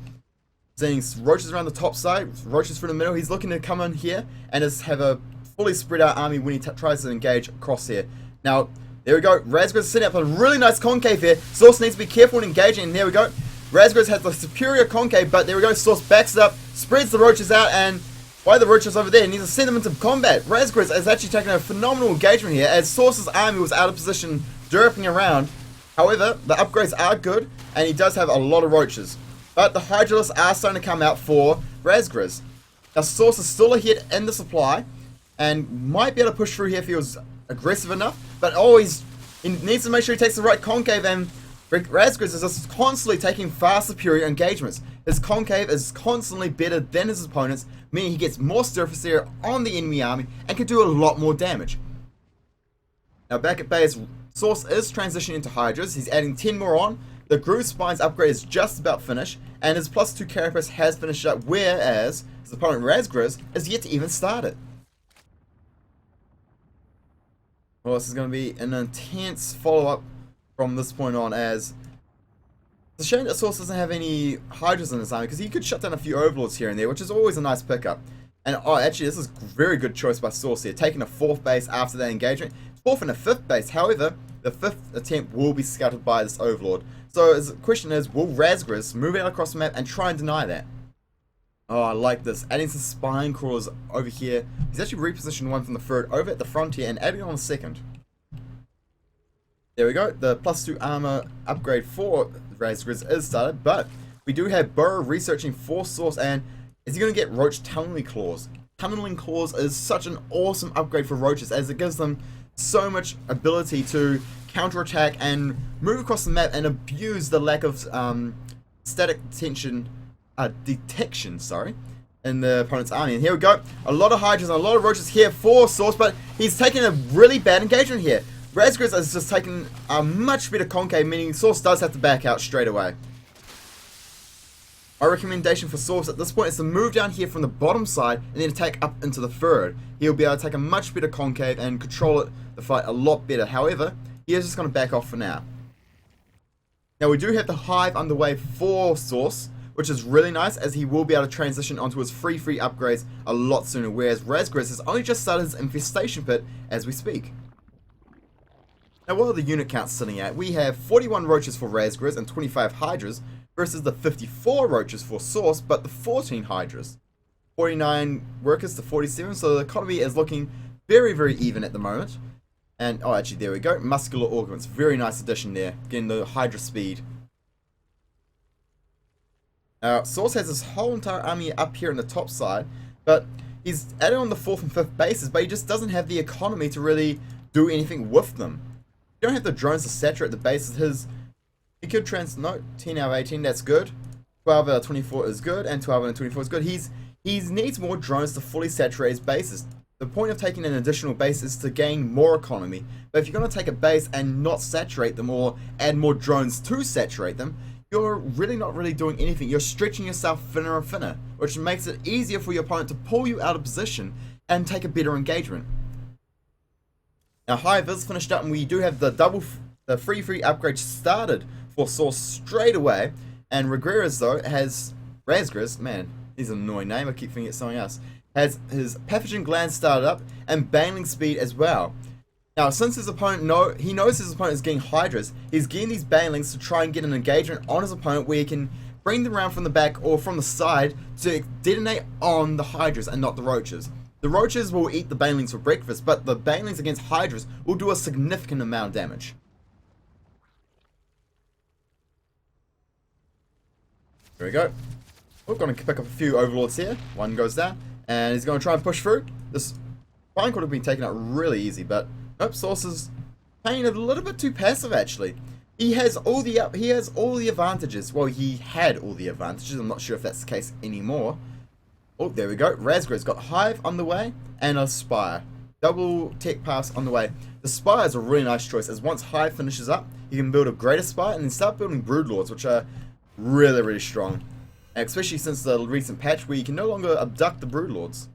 Seeing roaches around the top side, roaches through the middle. He's looking to come in here and just have a fully spread out army when he tries to engage across here. Now, there we go. Razgriz is setting up a really nice concave here. Source needs to be careful in engaging, and there we go. Razgriz has the superior concave, but there we go. Source backs it up, spreads the roaches out, and why the roaches over there? He needs to send them into combat. Razgriz is actually taking a phenomenal engagement here, as Source's army was out of position, derping around. However, the upgrades are good, and he does have a lot of roaches. But the Hydralis are starting to come out for Razgriz. Now, Source is still ahead in the supply, and might be able to push through here if he was aggressive enough, but always he needs to make sure he takes the right concave, and Razgriz is just constantly taking far superior engagements. His concave is constantly better than his opponent's, meaning he gets more surface area on the enemy army and can do a lot more damage. Now back at base, Source is transitioning into Hydras. He's adding 10 more on. The Groove Spines upgrade is just about finished, and his +2 carapace has finished up, whereas his opponent Razgriz is yet to even start it. Well, this is going to be an intense follow-up from this point on, as it's a shame that Source doesn't have any Hydras in his army, because he could shut down a few Overlords here and there, which is always a nice pickup. And oh, actually, this is a very good choice by Source here, taking a 4th base after that engagement. 4th and a 5th base, however, the 5th attempt will be scuttled by this Overlord. So the question is, will Razgriz move out across the map and try and deny that? Oh, I like this. Adding some Spine Crawlers over here. He's actually repositioned one from the 3rd over at the frontier and adding on a 2nd. There we go. The +2 armor upgrade for Razgriz is started, but we do have Burrow researching for Source, and is he going to get Roach Tunneling Claws? Tunneling Claws is such an awesome upgrade for Roaches, as it gives them so much ability to counterattack and move across the map and abuse the lack of static detection in the opponent's army. And here we go. A lot of Hydras and a lot of Roaches here for Source, but he's taking a really bad engagement here. Razgriz is just taking a much better concave, meaning Source does have to back out straight away. My recommendation for Source at this point is to move down here from the bottom side and then attack up into the 3rd. He'll be able to take a much better concave and control the fight a lot better. However, he is just going to back off for now. Now we do have the hive underway for Source, which is really nice, as he will be able to transition onto his free upgrades a lot sooner, whereas Razgriz has only just started his infestation pit as we speak. Now what are the unit counts sitting at? We have 41 roaches for Razgriz and 25 hydras, versus the 54 roaches for Source, but the 14 hydras. 49 workers to 47, so the economy is looking very, very even at the moment. And, oh actually there we go, muscular augments, very nice addition there, getting the hydra speed. Now, Source has his whole entire army up here on the top side, but he's added on the 4th and 5th bases, but he just doesn't have the economy to really do anything with them. You don't have the drones to saturate the bases. He could no, 10 out of 18, that's good. 12 out of 24 is good, and 12 out of 24 is good. He needs more drones to fully saturate his bases. The point of taking an additional base is to gain more economy, but if you're going to take a base and not saturate them or add more drones to saturate them, you're really not doing anything. You're stretching yourself thinner and thinner, which makes it easier for your opponent to pull you out of position and take a better engagement. Now Hive is finished up, and we do have the free upgrade started for Source straight away, and Razgriz though has man, he's an annoying name, I keep thinking it's something else, has his pathogen gland started up and baneling speed as well. Now, since his opponent knows his opponent is getting hydras, he's getting these banelings to try and get an engagement on his opponent where he can bring them around from the back or from the side to detonate on the hydras and not the roaches. The roaches will eat the banelings for breakfast, but the banelings against hydras will do a significant amount of damage. There we go. We're going to pick up a few overlords here. One goes down, and he's going to try and push through. This flank would have been taken out really easy, but nope, Source is playing a little bit too passive actually. He has all the advantages. Well, he had all the advantages. I'm not sure if that's the case anymore. Oh, there we go. Razgriz got Hive on the way and a Spire. Double tech pass on the way. The Spire is a really nice choice, as once Hive finishes up, you can build a greater Spire and then start building Broodlords, which are really strong. And especially since the recent patch where you can no longer abduct the Broodlords.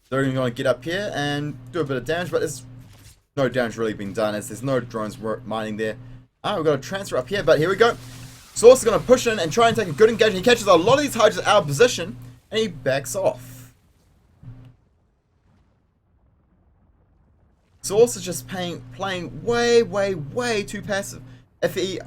They're going to get up here and do a bit of damage, but there's no damage really being done as there's no drones mining there. Ah, we've got a transfer up here, but here we go. Source is going to push in and try and take a good engagement. He catches a lot of these hydras out of position, and he backs off. Source is just playing way too passive. The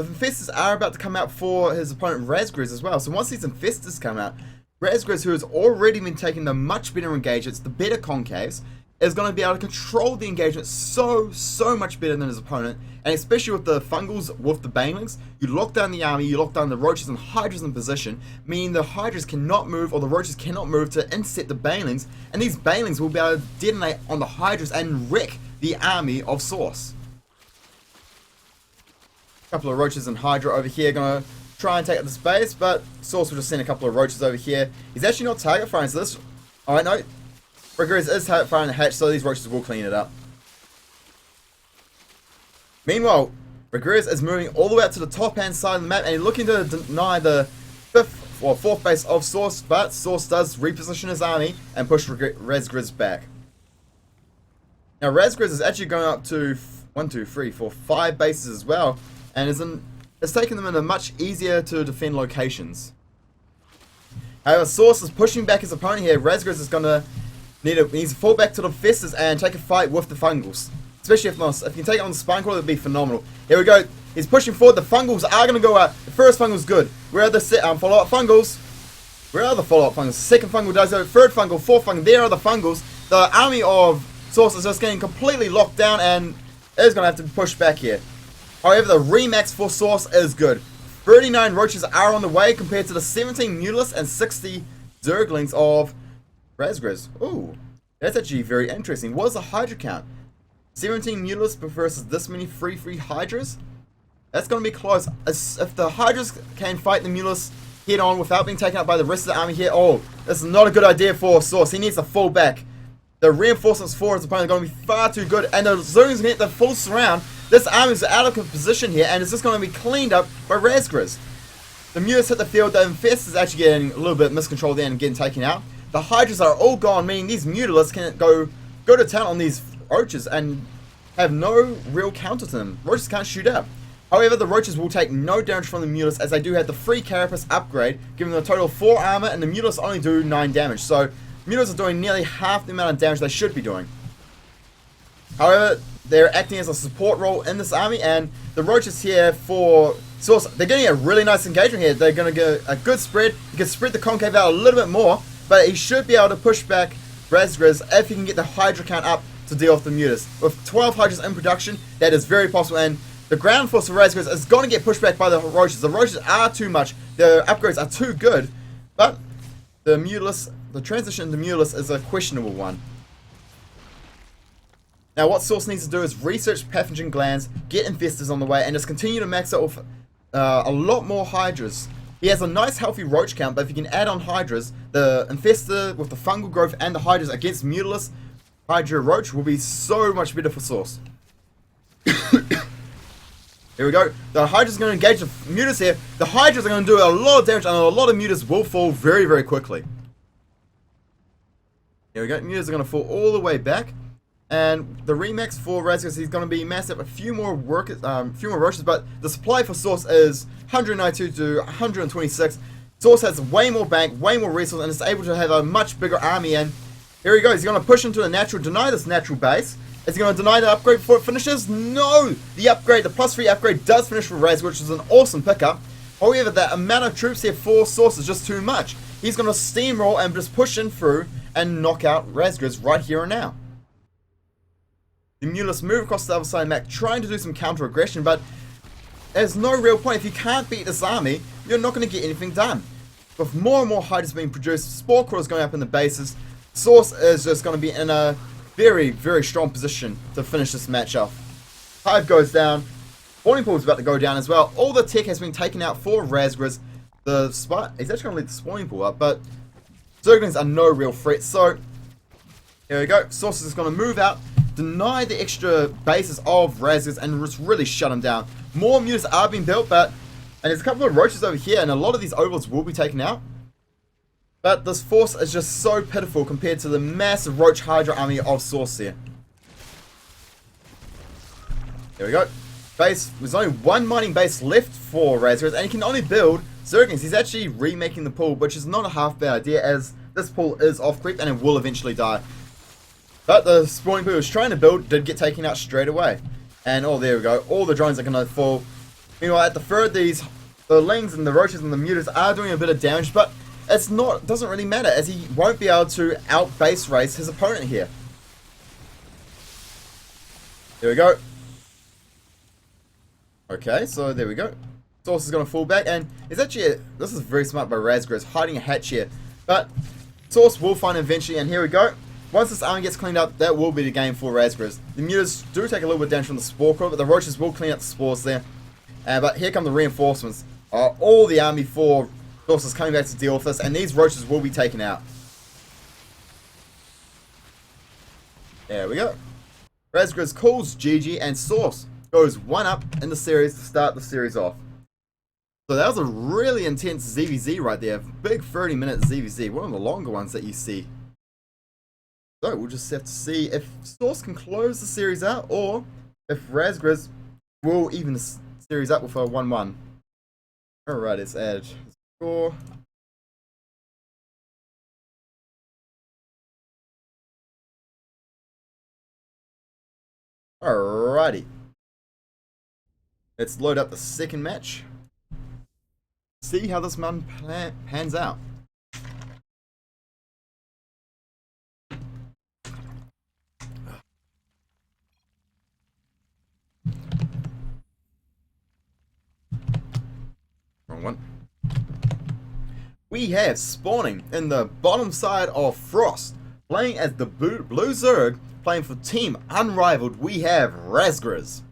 infestors are about to come out for his opponent Razgriz as well, so once these infestors come out, Razgriz, who has already been taking the much better engagements, the better concaves, is going to be able to control the engagement so much better than his opponent, and especially with the fungals, with the banelings, you lock down the army, you lock down the roaches and hydras in position, meaning the hydras cannot move, or the roaches cannot move to intercept the banelings, and these banelings will be able to detonate on the hydras and wreck the army of Source. A couple of roaches and hydra over here going to try and take up the space, but Source will just send a couple of roaches over here. He's actually not target firing, so this... Alright, no. Razgriz is target firing the hatch, so these roaches will clean it up. Meanwhile, Razgriz is moving all the way up to the top hand side of the map, and he's looking to deny the 5th or 4th base of Source, but Source does reposition his army and push Razgriz back. Now Razgriz is actually going up to 1, 2, 3, 4, 5 bases as well, and it's taken them into much easier to defend locations. However, Source is pushing back his opponent here. Razgriz is going to needs to fall back to the infestors and take a fight with the fungals. Especially if you can take it on the spine crawler, it would be phenomenal. Here we go. He's pushing forward. The fungals are going to go out. The first fungal's good. Where are the follow-up fungals? Where are the follow-up fungals? The second fungal does go. Third fungal, fourth fungal. There are the fungals. The army of Source is just getting completely locked down and is going to have to push back here. However, the remax for Source is good. 39 roaches are on the way compared to the 17 Mulists and 60 Zerglings of Razgriz. Ooh, that's actually very interesting. What is the Hydra count? 17 Mulists versus this many free Hydras? That's going to be close. If the Hydras can fight the Mulists head on without being taken out by the rest of the army here, oh, this is not a good idea for Source. He needs to fall back. The reinforcements for his opponent are going to be far too good, and the Zerglings going to get the full surround. This army is out of position here, and it's just going to be cleaned up by Razgriz. The Mulists hit the field. The Infest is actually getting a little bit miscontrolled there and getting taken out. The Hydras are all gone, meaning these Mutalisks can go to town on these roaches and have no real counter to them. Roaches can't shoot up. However, the Roaches will take no damage from the Mulus as they do have the free Carapace upgrade, giving them a total of 4 armor, and the Mulus only do 9 damage. So, Mulus are doing nearly half the amount of damage they should be doing. However, they're acting as a support role in this army, and the Roaches here for Source, they're getting a really nice engagement here. They're going to get a good spread. You can spread the Concave out a little bit more, but he should be able to push back Razgriz if he can get the Hydra count up to deal with the Mulus. With 12 Hydras in production, that is very possible, and the ground force of Razgriz is going to get pushed back by the Roaches. The Roaches are too much. The upgrades are too good, but the Mulus, the transition to Mulus is a questionable one. Now, what Source needs to do is research pathogen glands, get infestors on the way, and just continue to max out with a lot more Hydras. He has a nice healthy Roach count, but if you can add on Hydras, the infestor with the fungal growth and the Hydras against Mutalisk Hydra Roach will be so much better for Source. Here we go. The Hydra's going to engage the Mutas here. The Hydras are going to do a lot of damage, and a lot of Mutas will fall very, very quickly. Here we go. Mutas are going to fall all the way back. And the remax for Razgriz, he's going to be massive. A few more Roaches, but the supply for Source is 192 to 126. Source has way more bank, way more resources, and is able to have a much bigger army. And here he goes. He's going to push into the natural, deny this natural base. Is he going to deny the upgrade before it finishes? No! The upgrade, the +3 upgrade does finish for Razgriz, which is an awesome pickup. However, the amount of troops here for Source is just too much. He's going to steamroll and just push in through and knock out Razgriz right here and now. The Mulus move across the other side of the map, trying to do some counter-aggression, but there's no real point. If you can't beat this army, you're not going to get anything done. With more and more Hydras being produced, Spore Crawlers going up in the bases, Source is just going to be in a very, very strong position to finish this match off. Hive goes down, Spawning Pool is about to go down as well. All the tech has been taken out for Razgriz. The spot, he's actually going to leave the Spawning Pool up, but Zerglings are no real threat, so here we go. Source is going to move out, deny the extra bases of Razgriz, and just really shut him down. More Mutas are being built, and there's a couple of Roaches over here, and a lot of these overlords will be taken out. But this force is just so pitiful compared to the massive Roach Hydra army of Source here. There we go. Base, there's only one mining base left for Razgriz, and he can only build Zerglings. He's actually remaking the pool, which is not a half bad idea, as this pool is off creep and it will eventually die. But the spawning pool he was trying to build did get taken out straight away. And oh, there we go. All the drones are going to fall. Meanwhile, at the third, the Lings and the Roaches and the Mutas are doing a bit of damage, but it doesn't really matter, as he won't be able to out base race his opponent here. There we go. Okay, so there we go. Source is going to fall back, and it's actually this is very smart by Razgriz, hiding a hatch here. But Source will find him eventually, and here we go. Once this army gets cleaned up, that will be the game for Razgriz. The Mutas do take a little bit damage from the Spore Crawl, but the Roaches will clean up the spores there. But here come the reinforcements. All the army for Source is coming back to deal with this, and these Roaches will be taken out. There we go. Razgriz calls GG, and Source goes 1-up in the series to start the series off. So that was a really intense ZVZ right there. Big 30-minute ZVZ, one of the longer ones that you see. So we'll just have to see if Source can close the series out, or if Razgriz will even the series up with a 1-1. Alright, let's add the score. Alrighty. Let's load up the second match. See how this one pans out. Wrong one. We have spawning in the bottom side of Frost, playing as the Blue Zerg, playing for Team Unrivaled. We have Razgriz.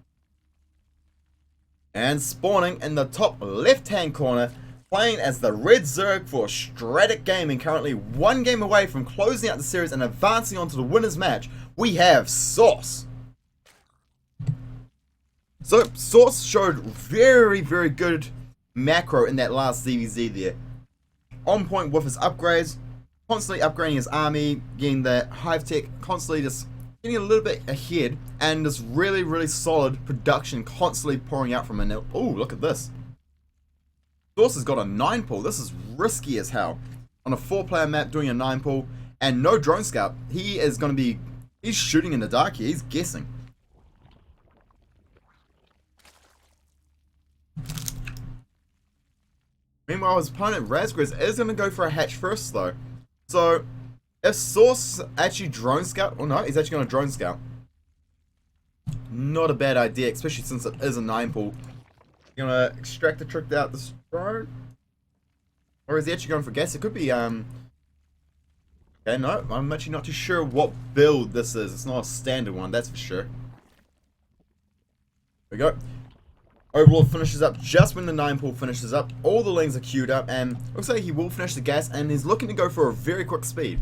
And spawning in the top left hand corner, playing as the Red Zerg for Stratic Gaming, currently one game away from closing out the series and advancing on to the winner's match, we have Source. So Source showed very, very good macro in that last ZVZ there. On point with his upgrades, constantly upgrading his army, getting that hive tech, constantly just getting a little bit ahead, and this really, really solid production constantly pouring out from a nil. Oh, look at this. Source has got a 9 pull. This is risky as hell. On a 4-player map doing a 9 pull, and no drone scout. He is going to be, he's shooting in the dark here. He's guessing. Meanwhile, his opponent, Razgriz, is going to go for a hatch first, though. So, if Source actually drone scout, or no, he's actually going to drone scout. Not a bad idea, especially since it is a 9 pull. You're going to extract the trick out this drone. Or is he actually going for gas? It could be, okay, no, I'm actually not too sure what build this is. It's not a standard one, that's for sure. There we go. Overlord finishes up just when the 9 pull finishes up. All the lanes are queued up, and looks like he will finish the gas, and he's looking to go for a very quick speed.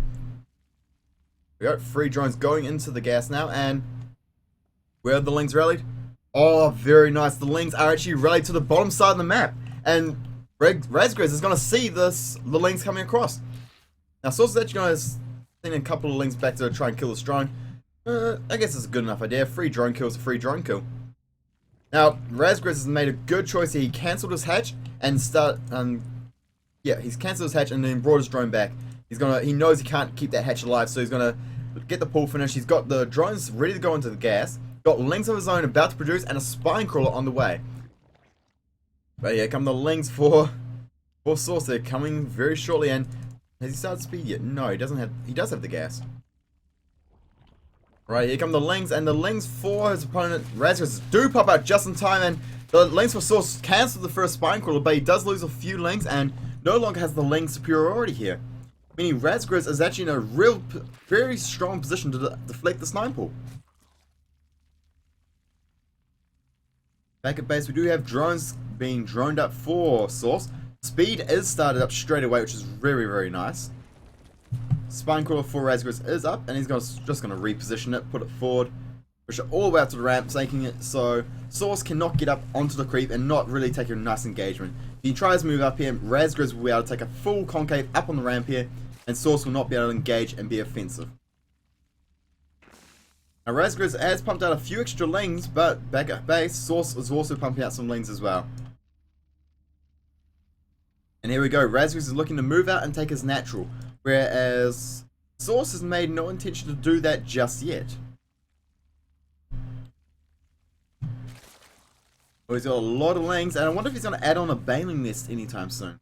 We got 3 drones going into the gas now, and where are the lanes rallied? Oh, very nice. The lanes are actually rallied to the bottom side of the map, and Razgriz is going to see the lanes coming across. Now, Source is actually going to send a couple of lanes back to try and kill this drone. I guess it's a good enough idea. Free drone kill is a free drone kill. Now, Razgriz has made a good choice here. He cancelled his hatch and he's cancelled his hatch and then brought his drone back. He knows he can't keep that hatch alive, so he's gonna get the pull finished. He's got the drones ready to go into the gas, got lings of his own about to produce, and a spine crawler on the way. But here come the lings for Source. They're coming very shortly, and has he started speed yet? No, he doesn't have. He does have the gas. Right, here come the lings, and the lings for his opponent, Razgriz, do pop out just in time, and the lings for Source cancel the first spine crawler, but he does lose a few lings, and no longer has the ling superiority here. Meaning Razgriz is actually in a very strong position to deflect this 9 pull. Back at base, we do have drones being droned up for Source. Speed is started up straight away, which is very, very nice. Spine crawler for Razgriz is up, and he's just going to reposition it, put it forward, push it all the way out to the ramp, making it so Source cannot get up onto the creep and not really take a nice engagement. If he tries to move up here, Razgriz will be able to take a full concave up on the ramp here, and Source will not be able to engage and be offensive. Now Razgriz has pumped out a few extra lings, but back at base, Source is also pumping out some lings as well. And here we go, Razgriz is looking to move out and take his natural, whereas Source has made no intention to do that just yet. Well, he's got a lot of lings, and I wonder if he's going to add on a baling nest anytime soon.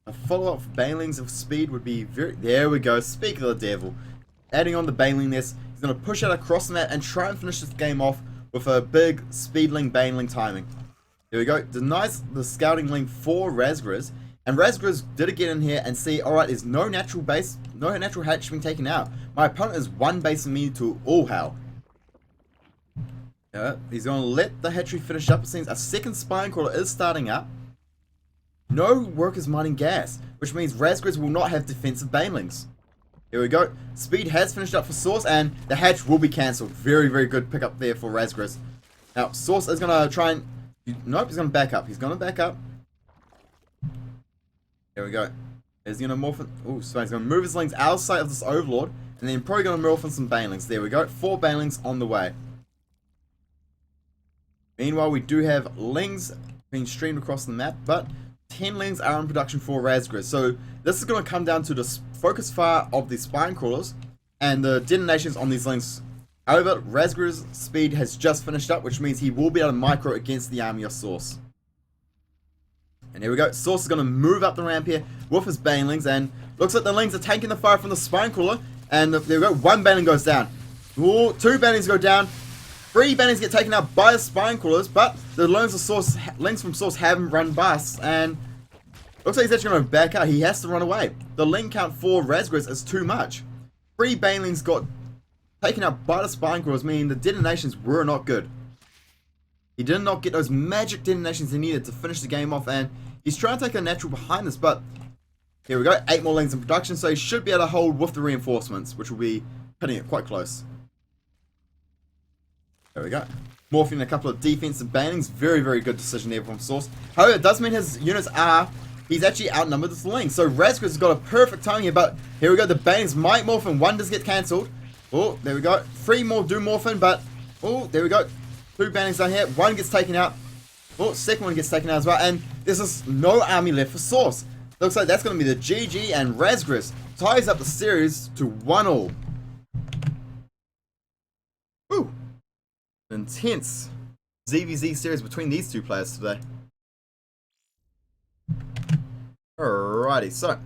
A follow-up for balings of speed would be very... There we go, speak of the devil. Adding on the baling nest, he's going to push out across the map and try and finish this game off with a big speedling baling timing. Here we go, denies the scouting link for Razgriz, and Razgriz did get in here and see, alright, there's no natural base, no natural hatch being taken out. My opponent is 1 base from me to all hell. He's going to let the hatchery finish up. It seems a second spine crawler is starting up. No workers mining gas, which means Razgriz will not have defensive banelings. Here we go. Speed has finished up for Source, and the hatch will be cancelled. Very, very good pickup there for Razgriz. Now, Source is going to try and... Nope, he's going to back up. He's going to back up. There we go. He's going to morph in... Oh, so he's going to move his lings outside of this Overlord, and then probably going to morph in some banelings. There we go. 4 banelings on the way. Meanwhile, we do have lings being streamed across the map, but 10 lings are in production for Razgriz. So this is going to come down to the focus fire of the spine crawlers and the detonations on these lings. However, Razgriz's speed has just finished up, which means he will be able to micro against the army of Source. And here we go. Source is going to move up the ramp here with his banelings, and looks like the lings are taking the fire from the spine crawler. And there we go. 1 baneling goes down. Ooh, 2 banelings go down. 3 banelings get taken out by the spine crawlers, but the lings from Source haven't run bust, and looks like he's actually going to back out. He has to run away. The ling count for Razgriz is too much. 3 banelings got taken out by the spine crawlers, meaning the detonations were not good. He did not get those magic detonations he needed to finish the game off, and he's trying to take a natural behind this, but here we go. 8 more lings in production, so he should be able to hold with the reinforcements, which will be putting it quite close. There we go. Morphing a couple of defensive banelings. Very, very good decision there from Source. However, it does mean his units are... He's actually outnumbered this ling. So Razgriz has got a perfect timing here, but here we go. The banelings might morph and 1 does get cancelled. Oh, there we go. 3 more do morphin, but oh, there we go. 2 bannings down here. 1 gets taken out. Oh, second one gets taken out as well. And there's just no army left for Source. Looks like that's going to be the GG, and Razgris ties up the series to 1-1. Ooh. Intense ZVZ series between these two players today. Alrighty, so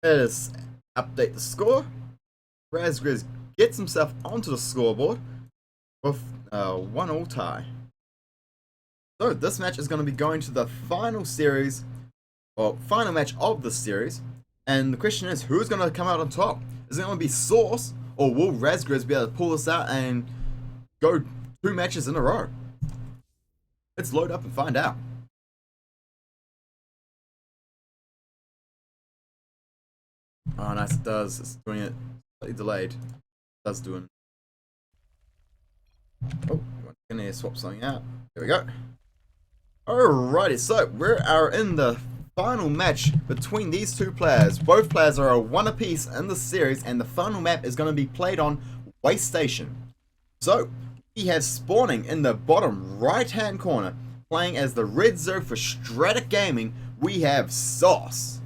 let us update the score. Razgris gets himself onto the scoreboard with a 1-1 tie. So this match is going to be going to the final series, or final match of this series, and the question is, who's going to come out on top? Is it going to be Source, or will Razgris be able to pull this out and go 2 matches in a row? Let's load up and find out. Oh, nice, it does. It's doing it slightly delayed. It does do it. Oh, I'm gonna swap something out. There we go. Alrighty, so we are in the final match between these two players. Both players are a 1 apiece in the series, and the final map is going to be played on Waste Station. So, we have spawning in the bottom right hand corner, playing as the Red Zerg for Stratic Gaming, we have Sauce.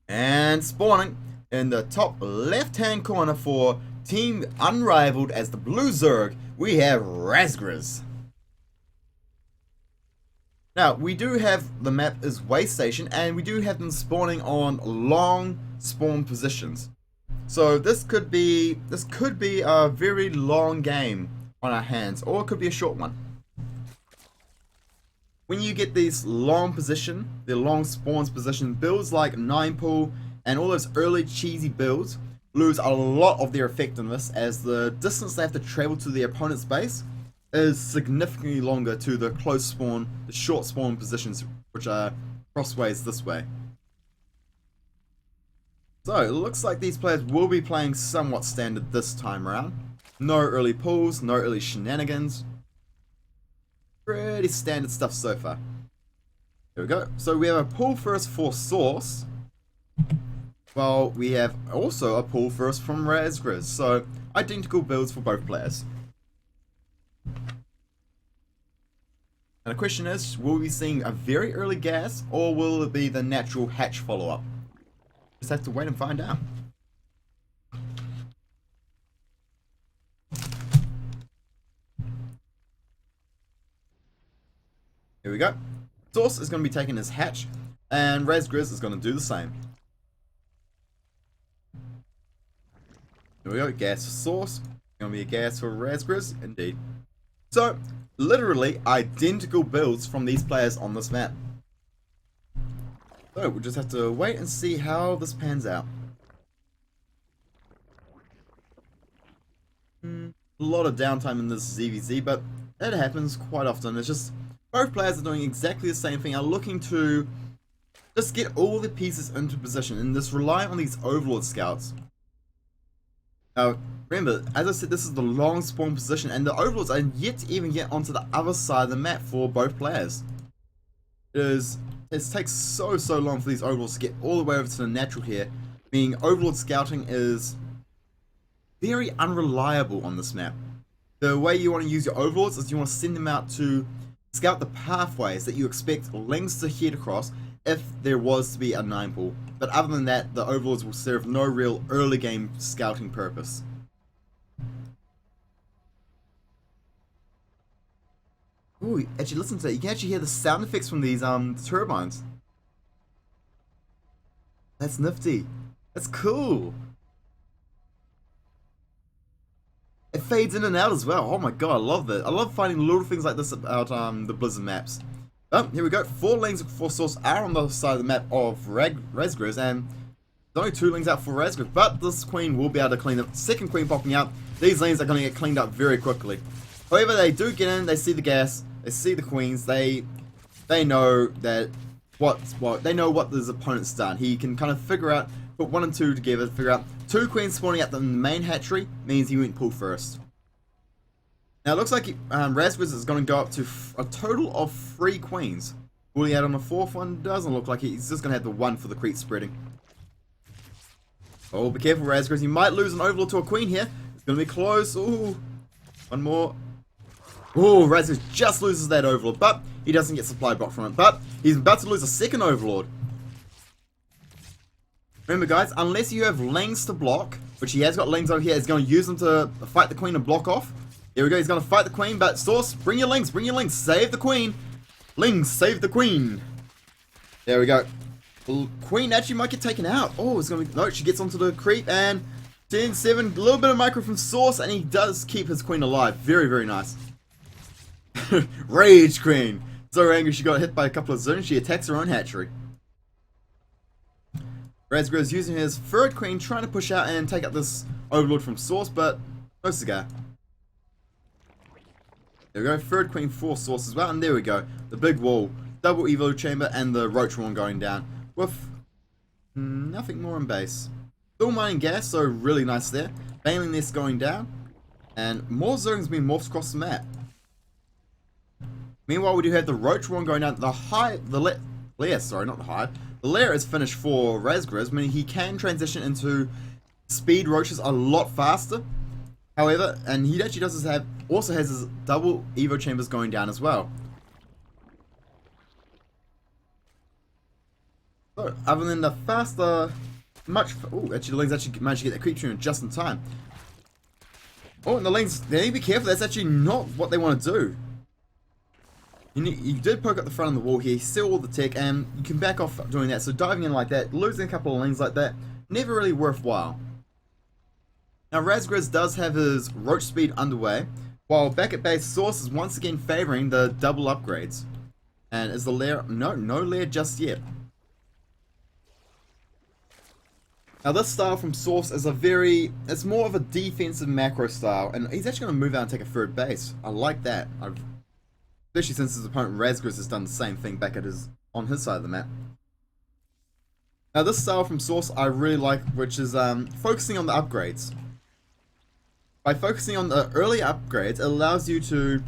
And spawning in the top left hand corner for Team Unrivaled as the Blue Zerg, we have Razgris. Now, we do have the map is Waste Station, and we do have them spawning on long spawn positions. So this could be a very long game on our hands, or it could be a short one. When you get these long position, the long spawns position, builds like 9-pool and all those early cheesy builds lose a lot of their effectiveness, as the distance they have to travel to their opponent's base is significantly longer to the close spawn, the short spawn positions, which are crossways this way. So it looks like these players will be playing somewhat standard this time around. No early pulls, no early shenanigans. Pretty standard stuff so far. There we go. So we have a pull first for Source. Well, we have also a pull first from Razgris. So identical builds for both players. And the question is, will we be seeing a very early gas, or will it be the natural hatch follow-up? Just have to wait and find out. Here we go. Source is going to be taking his hatch, and Razgris is going to do the same. Here we go, gas for Source. Going to be a gas for Razgris, indeed. So, literally identical builds from these players on this map. So, we'll just have to wait and see how this pans out. A lot of downtime in this ZVZ, but that happens quite often. It's just both players are doing exactly the same thing, are looking to just get all the pieces into position and just rely on these Overlord Scouts. Now, remember, as I said, this is the long spawn position, and the Overlords are yet to even get onto the other side of the map for both players. It takes so long for these Overlords to get all the way over to the natural here, meaning Overlord scouting is very unreliable on this map. The way you want to use your Overlords is you want to send them out to scout the pathways that you expect Lings to head across if there was to be a 9-pool. But other than that, the Overlords will serve no real early game scouting purpose. Ooh, actually listen to that. You can actually hear the sound effects from these turbines. That's nifty. That's cool. It fades in and out as well. Oh my god, I love that. I love finding little things like this about the Blizzard maps. Oh, here we go. 4 lanes for Source are on the side of the map of Razgris, and there's only 2 lanes out for Razgris, but this queen will be able to clean up. Second queen popping out. These lanes are going to get cleaned up very quickly. However, they do get in, they see the gas, they see the queens, they know that they know what this opponent's done. He can kind of figure out, put 1 and 2 together, figure out 2 queens spawning at the main hatchery means he went pull first. Now it looks like Razgris is going to go up to a total of 3 queens. Will he add on a 4th one? Doesn't look like he's just going to have the 1 for the creep spreading. Oh, be careful, Razgriz. You might lose an Overlord to a Queen here. It's going to be close. Ooh. One more. Oh, Razgriz just loses that Overlord, but he doesn't get supply block from it. But he's about to lose a second Overlord. Remember, guys, unless you have Lings to block, which he has got Lings over here, he's going to use them to fight the Queen and block off. Here we go. He's going to fight the Queen, but Source, bring your Lings. Bring your Lings. Save the Queen. Lings, save the Queen. There we go. Queen actually might get taken out. Oh, it's going to be... No, she gets onto the creep and 10-7. A little bit of micro from Source, and he does keep his Queen alive. Very, very nice. Rage Queen. So angry she got hit by a couple of zones. She attacks her own hatchery. Razgriz using his third Queen, trying to push out and take out this Overlord from Source, but no cigar. There we go. Third Queen for Source as well, and there we go. The big wall, double Evo Chamber, and the Roach One going down with nothing more in base. Still mining gas, so really nice there. Bailing this going down, and more zones being morphed across the map. Meanwhile, we do have the Roach One going down. The lair is finished for Razgriz, meaning he can transition into speed roaches a lot faster. However, and he actually also has his double Evo Chambers going down as well. So, other than the faster, actually the Lings actually managed to get that creep tune just in time. Oh, and the Lings, they need to be careful. That's actually not what they want to do. You did poke up the front of the wall here, steal all the tech, and you can back off doing that. So diving in like that, losing a couple of Lings like that, never really worthwhile. Now Razgriz does have his Roach speed underway, while back at base, Source is once again favoring the double upgrades. And is the lair... No lair just yet. Now this style from Source is it's more of a defensive macro style, and he's actually going to move out and take a third base. I like that. Especially since his opponent Razgriz has done the same thing back at on his side of the map. Now this style from Source I really like, which is focusing on the upgrades. By focusing on the early upgrades, it allows you to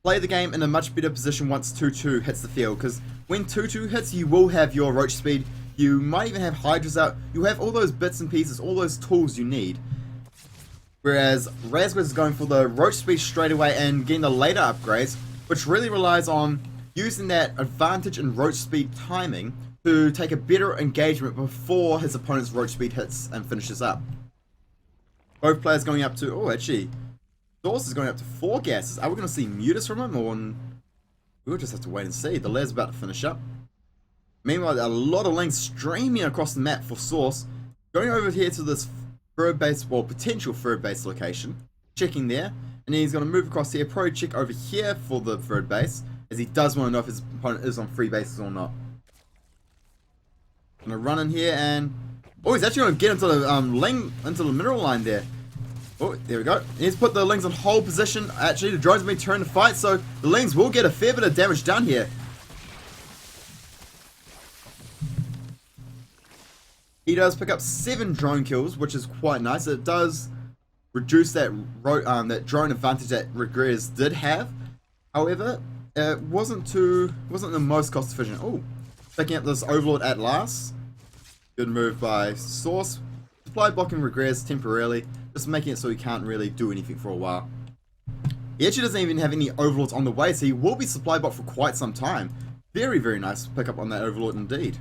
play the game in a much better position once 2-2 hits the field. Because when 2-2 hits, you will have your Roach speed. You might even have Hydras out. You have all those bits and pieces, all those tools you need. Whereas Razgriz is going for the Roach speed straight away and getting the later upgrades, which really relies on using that advantage in Roach speed timing to take a better engagement before his opponent's Roach speed hits and finishes up. Both players going up to... Oh, actually, Source is going up to 4 gases. Are we going to see Mutus from him, or... We'll just have to wait and see. The lair's about to finish up. Meanwhile, a lot of Lings streaming across the map for Source. Going over here to this third base, well, potential third base location. Checking there. And then he's going to move across here. Probably check over here for the third base, as he does want to know if his opponent is on 3 bases or not. Going to run in here and... Oh, he's actually going to get into the mineral line there. Oh, there we go. He's put the Lings on hold position. Actually, the drones have been turned to fight, so the Lings will get a fair bit of damage done here. He does pick up 7 drone kills, which is quite nice. It does reduce that drone advantage that Razgriz did have. However, it wasn't the most cost efficient. Oh, picking up this Overlord at last. Good move by Source. Supply blocking Razgriz temporarily, just making it so he can't really do anything for a while. He actually doesn't even have any Overlords on the way, so he will be supply blocked for quite some time. Very, very nice pick up on that Overlord indeed.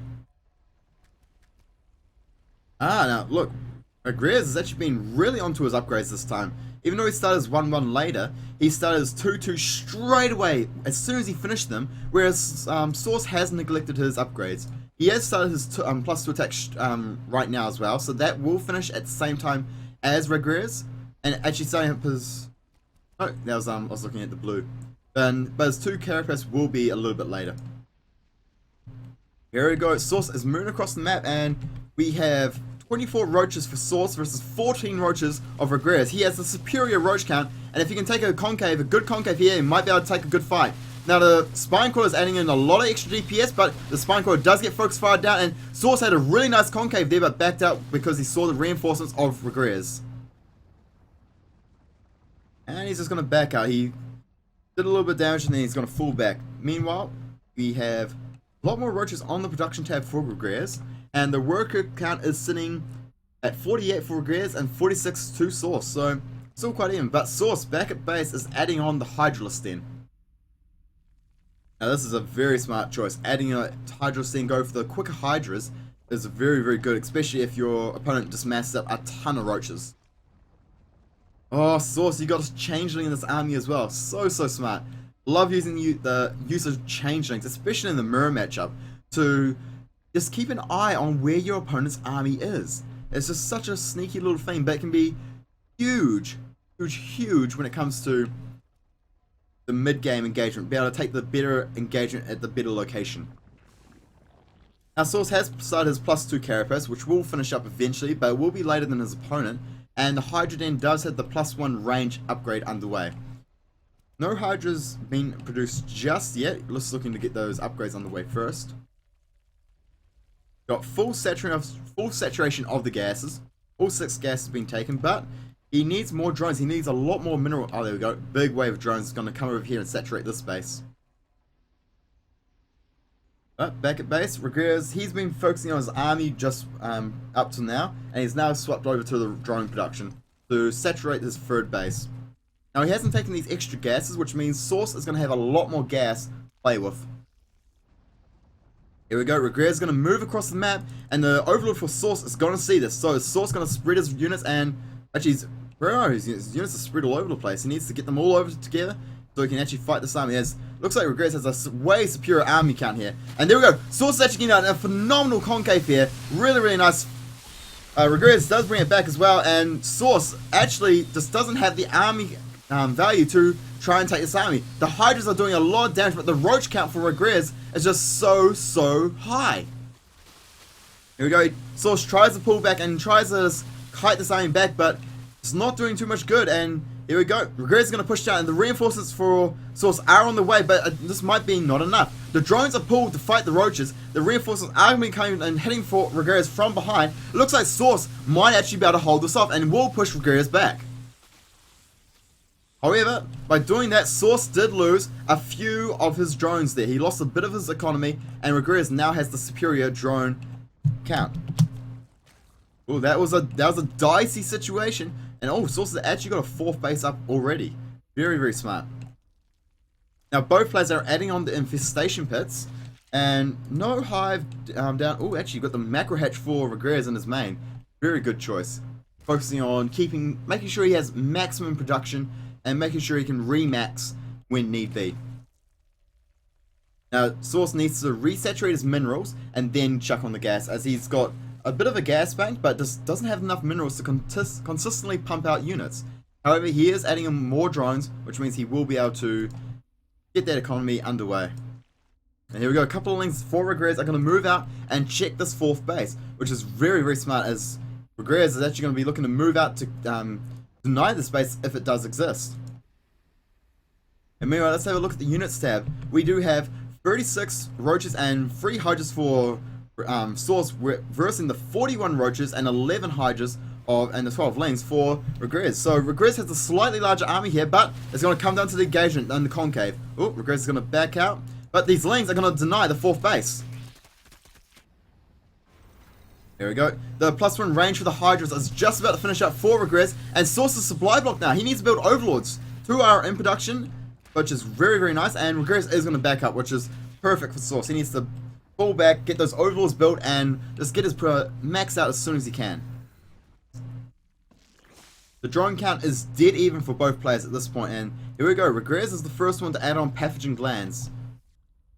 Now look, Razgriz has actually been really onto his upgrades this time. Even though he started his 1-1 later, he started his 2-2 straight away as soon as he finished them, whereas Source has neglected his upgrades. He has started his plus 2 attack right now as well, so that will finish at the same time as Razgriz, and actually starting up his... Oh, that was I was looking at the blue. But his 2 carapace will be a little bit later. Here we go, Source is moving across the map, and we have 24 roaches for Source versus 14 roaches of Razgriz. He has the superior roach count, and if he can take a good concave here, he might be able to take a good fight. Now the Spine Quarter is adding in a lot of extra DPS, but the Spine Quarter does get focus fired down, and Source had a really nice concave there, but backed out because he saw the reinforcements of Razgriz. And he's just going to back out. He did a little bit of damage, and then he's going to fall back. Meanwhile, we have a lot more roaches on the production tab for Razgriz, and the worker count is sitting at 48 for Regrets and 46 to Source, so still quite even. But Source back at base is adding on the Hydralisk then. Now this is a very smart choice. Adding a Hydralisk then, go for the quicker Hydras, is very, very good, especially if your opponent just masses up a ton of roaches. Oh, Source, you got a changeling in this army as well. So smart. Love using the use of changelings, especially in the mirror matchup, to just keep an eye on where your opponent's army is. It's just such a sneaky little thing, but it can be huge when it comes to the mid-game engagement. Be able to take the better engagement at the better location. Now, Source has started his +2 Carapace, which will finish up eventually, but it will be later than his opponent. And the Hydra Den does have the +1 range upgrade underway. No Hydras been produced just yet. Just looking to get those upgrades underway first. Got full saturation of the gases. All 6 gases have been taken, but he needs more drones. He needs a lot more mineral. Oh, there we go. Big wave of drones is going to come over here and saturate this base. But back at base, Regrets, he's been focusing on his army just up to now, and he's now swapped over to the drone production to saturate his third base. Now he hasn't taken these extra gases, which means Source is going to have a lot more gas to play with. Here we go, Regrets is going to move across the map, and the Overlord for Source is going to see this. So Source is going to spread his units, and actually his units are spread all over the place. He needs to get them all over together so he can actually fight this army. Looks like Regrets has a way superior army count here. And there we go, Source is actually getting out a phenomenal concave here. Really nice. Regrets does bring it back as well, and Source actually just doesn't have the army value to try and take this army. The Hydras are doing a lot of damage, but the roach count for Regrets is just so high. Here we go, Source tries to pull back and tries to just kite this army back, but it's not doing too much good. And here we go, Regrets is going to push down, and the reinforcements for Source are on the way, but this might be not enough. The drones are pulled to fight the roaches. The reinforcements are going to be coming and hitting for Regrets from behind. It looks like Source might actually be able to hold this off and will push Regrets back. However, by doing that, Source did lose a few of his drones there. He lost a bit of his economy, and Regrets now has the superior drone count. Oh, that was a dicey situation, and Source has actually got a 4th base up already. Very smart. Now both players are adding on the infestation pits, and no hive down. Oh, actually got the macro hatch for Regrets in his main. Very good choice. Focusing on making sure he has maximum production, and making sure he can remax when need be. Now, Source needs to resaturate his minerals and then chuck on the gas, as he's got a bit of a gas bank, but just doesn't have enough minerals to consistently pump out units. However, he is adding in more drones, which means he will be able to get that economy underway. And here we go, a couple of links for Regrets are going to move out and check this 4th base, which is very smart, as Regrets is actually going to be looking to move out to deny the space if it does exist. And meanwhile, let's have a look at the units tab. We do have 36 roaches and 3 hydras for Source, versus the 41 roaches and 11 hydras and the 12 lings for Regrets. So Regrets has a slightly larger army here, but it's going to come down to the engagement and the concave. Oh, Regrets is going to back out, but these lings are going to deny the 4th base. There we go. The +1 range for the Hydras is just about to finish up for Regrets, and Source's supply block now. He needs to build Overlords. 2 are in production, which is very nice, and Regrets is going to back up, which is perfect for Source. He needs to pull back, get those Overlords built, and just get his max out as soon as he can. The drone count is dead even for both players at this point, and here we go. Regrets is the first one to add on pathogen glands.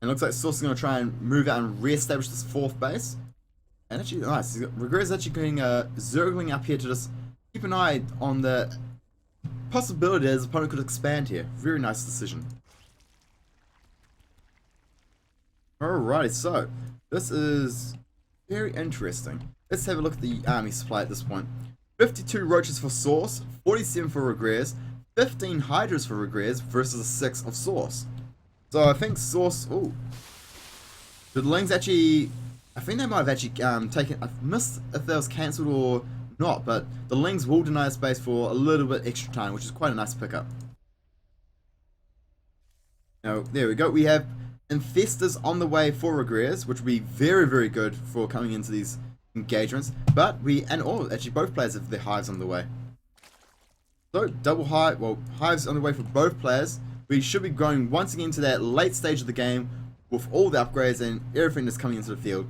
And it looks like Source is going to try and move out and re-establish this 4th base. And actually, nice. Regrets is actually going zergling up here to just keep an eye on the possibility that his opponent could expand here. Very nice decision. Alrighty, so this is very interesting. Let's have a look at the army supply at this point. 52 roaches for Source, 47 for Regrets, 15 hydras for Regrets versus a 6 of Source. So I think Source. Ooh. Did the lings actually. I think they might have actually taken. I've missed if that was cancelled or not, but the lings will deny space for a little bit extra time, which is quite a nice pickup. Now, there we go. We have infestors on the way for Regrets, which will be very, very good for coming into these engagements. But actually both players have their hives on the way. So double hive, well, hives on the way for both players. We should be going once again to that late stage of the game with all the upgrades and everything that's coming into the field.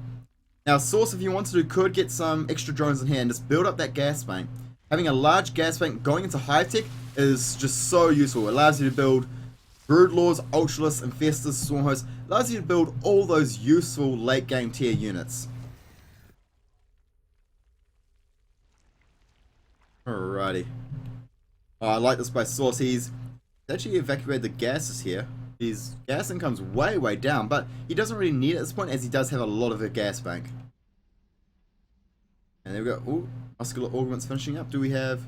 Now, Source, if you wanted to, could get some extra drones in here and just build up that gas bank. Having a large gas bank going into hive tech is just so useful. It allows you to build Broodlords, Ultralists, Infestors, Swarmhosts. Allows you to build all those useful late game tier units. Alrighty. Oh, I like this by Source. He's actually evacuated the gases here. His gas income's way, way down, but he doesn't really need it at this point as he does have a lot of a gas bank. And there we go. Ooh, muscular augments finishing up. Do we have...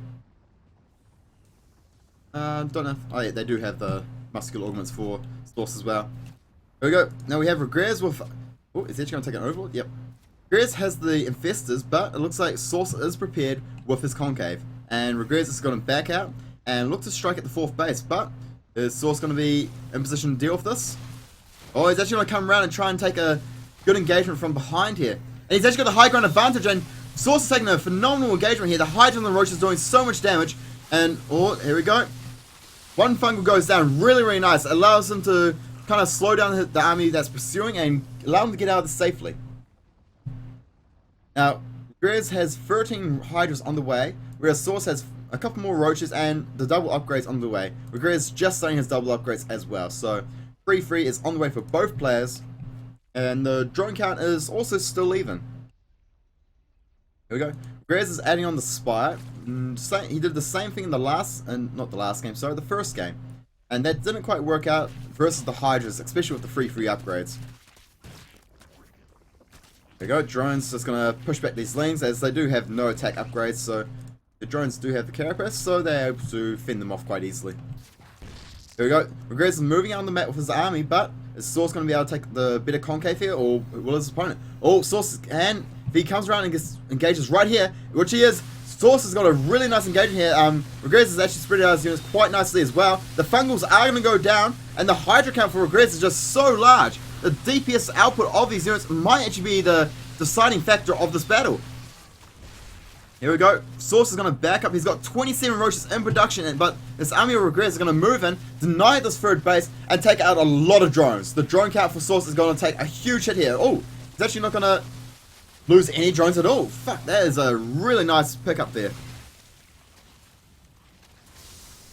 don't know. Oh yeah, they do have the muscular augments for Source as well. There we go. Now we have Regrets with... Oh, is he actually going to take an overlord? Yep. Regrets has the Infestors, but it looks like Source is prepared with his Concave. And Regrets is going to back out and look to strike at the 4th base, but is Source going to be in position to deal with this? Oh, he's actually going to come around and try and take a good engagement from behind here. And he's actually got the high ground advantage, and Source is taking a phenomenal engagement here. The Hydra and the Roach is doing so much damage, and oh, here we go. One fungal goes down, really, really nice. It allows him to kind of slow down the army that's pursuing and allow him to get out of this safely. Now, Grizz has 13 Hydras on the way, whereas Source has a couple more Roaches and the double upgrades on the way. Grizz just starting his double upgrades as well, so 3-3 is on the way for both players, and the drone count is also still even. Here we go. Grizz is adding on the Spire. He did the same thing in the the first game. And that didn't quite work out versus the Hydras, especially with the free upgrades. There we go. Drones just going to push back these lanes as they do have no attack upgrades, so the drones do have the carapace, so they're able to fend them off quite easily. There we go. Regrets is moving out on the map with his army, but is Source going to be able to take the better concave here, or will his opponent? Oh, Source can. If he comes around and engages right here, which he is, Source has got a really nice engagement here. Regrets is actually spread out his units quite nicely as well. The Fungals are going to go down, and the Hydra count for Regrets is just so large. The DPS output of these units might actually be the deciding factor of this battle. Here we go. Source is going to back up. He's got 27 Roaches in production, but this army of Regrets is going to move in, deny this 3rd base, and take out a lot of drones. The drone count for Source is going to take a huge hit here. Oh, he's actually not going to lose any drones at all. Fuck, that is a really nice pickup there.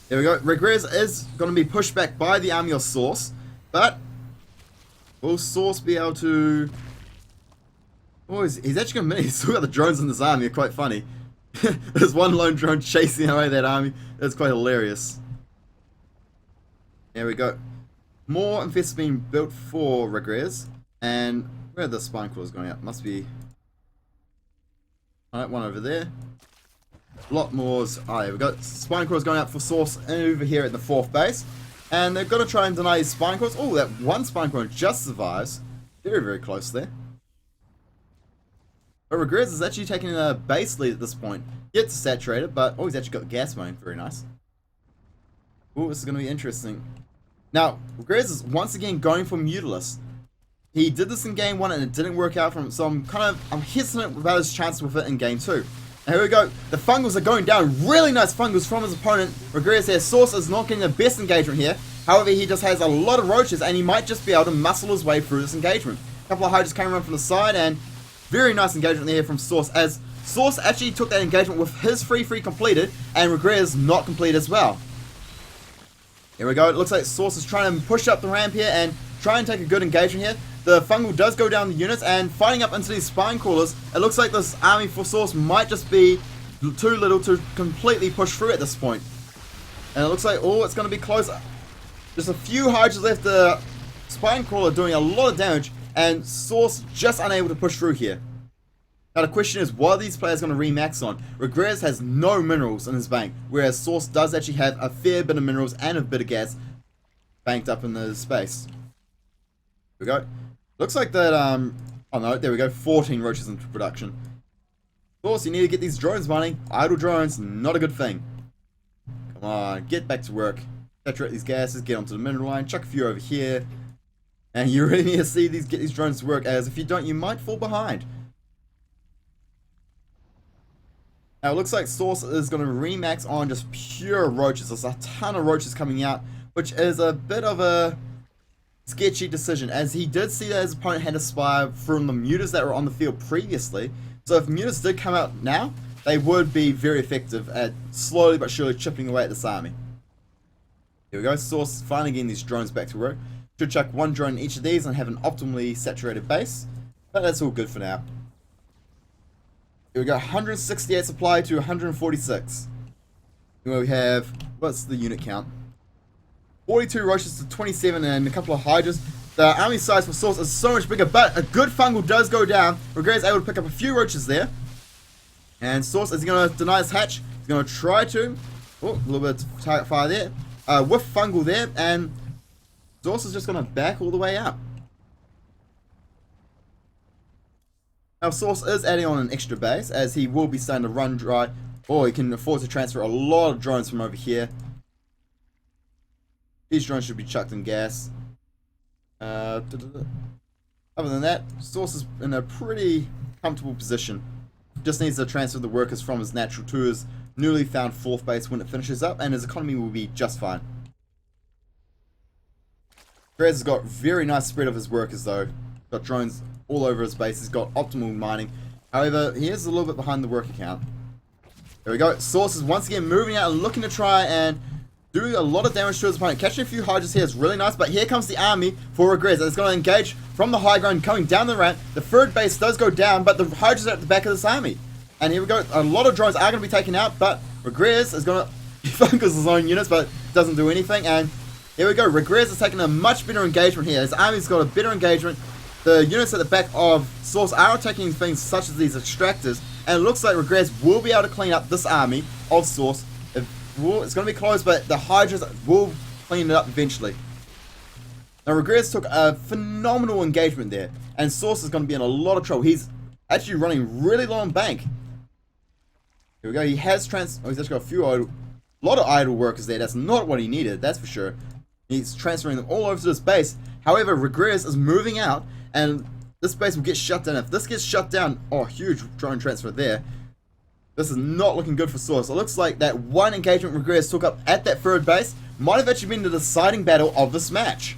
There we go. Regrets is going to be pushed back by the army of Source, but will Source be able to... Oh, he's actually going to... He's still got the drones in this army. It's quite funny. There's one lone drone chasing away that army. That's quite hilarious. There we go. More infestors being built for Regrets. And where are the spine claws going out? Must be... Alright, one over there. A lot more. Oh, there we go. Spine claws going out for Source over here at the 4th base. And they're going to try and deny his spine claws. Oh, that one spine claw just survives. Very, very close there. But Regrets is actually taking a base lead at this point. Gets saturated, but oh, he's actually got the gas mode. Very nice. Oh, this is going to be interesting. Now, Regrets is once again going for Mutalisk. He did this in game 1 and it didn't work out for him, so I'm hesitant about his chances with it in game 2. And here we go. The Fungals are going down. Really nice Fungals from his opponent. Regrets here. Source is not getting the best engagement here. However, he just has a lot of Roaches and he might just be able to muscle his way through this engagement. A couple of Hydras came around from the side and very nice engagement there from Source, as Source actually took that engagement with his 3-3 completed and Regrets not complete as well. Here we go. It looks like Source is trying to push up the ramp here and try and take a good engagement here. The Fungal does go down the units and fighting up into these spine crawlers. It looks like this army for Source might just be too little to completely push through at this point. And it looks like, oh, it's going to be closer. Just a few Hydras left. The spine crawler doing a lot of damage and Source just unable to push through here. Now the question is, what are these players going to remax on? Regrets has no minerals in his bank, whereas Source does actually have a fair bit of minerals and a bit of gas banked up in the space. Here we go. Looks like that, oh no, there we go, 14 Roaches into production. Of course, you need to get these drones money. Idle drones, not a good thing. Come on, get back to work. Saturate these gases, get onto the mineral line, chuck a few over here. And you really need to see get these drones to work, as if you don't, you might fall behind. Now it looks like Source is going to remax on just pure roaches. There's a ton of roaches coming out, which is a bit of a sketchy decision, as he did see that his opponent had a spy from the mutas that were on the field previously. So if mutas did come out now, they would be very effective at slowly but surely chipping away at this army. Here we go, Source finally getting these drones back to work. Should chuck one drone in each of these and have an optimally saturated base, but that's all good for now. Here we go, 168 supply to 146. Here we have, what's the unit count? 42 roaches to 27 and a couple of hydras. The army size for Source is so much bigger, but a good fungal does go down. Regret is able to pick up a few roaches there. And Source, is he going to deny his hatch? He's going to try to. Oh, a little bit of target fire there. With fungal there, and Source is just going to back all the way up. Now Source is adding on an extra base, as he will be starting to run dry, or he can afford to transfer a lot of drones from over here. These drones should be chucked in gas. Other than that, Source is in a pretty comfortable position. Just needs to transfer the workers from his natural to his newly found fourth base when it finishes up, and his economy will be just fine. Perez has got very nice spread of his workers though. Got drones all over his base. He's got optimal mining. However, he is a little bit behind the worker count. There we go. Source is once again moving out and looking to try and do a lot of damage to his opponent. Catching a few hydras here is really nice, but here comes the army for Regrets. It's going to engage from the high ground, coming down the ramp. The third base does go down, but the hydras are at the back of this army. And here we go. A lot of drones are going to be taken out, but Regrets is going to focus his own units, but doesn't do anything. And here we go. Regrets is taking a much better engagement here. His army's got a better engagement. The units at the back of Source are attacking things such as these extractors, and it looks like Regrets will be able to clean up this army of Source. It's going to be close, but the hydras will clean it up eventually. Now Regrets took a phenomenal engagement there, and Source is going to be in a lot of trouble. He's actually running really low on bank. Here we go. He has he's actually got a lot of idle workers there. That's not what he needed, that's for sure. He's transferring them all over to this base. However, Regrets is moving out, and this base will get shut down. If this gets shut down, oh, huge drone transfer there. This is not looking good for Source. It looks like that one engagement Regrets took up at that third base might have actually been the deciding battle of this match.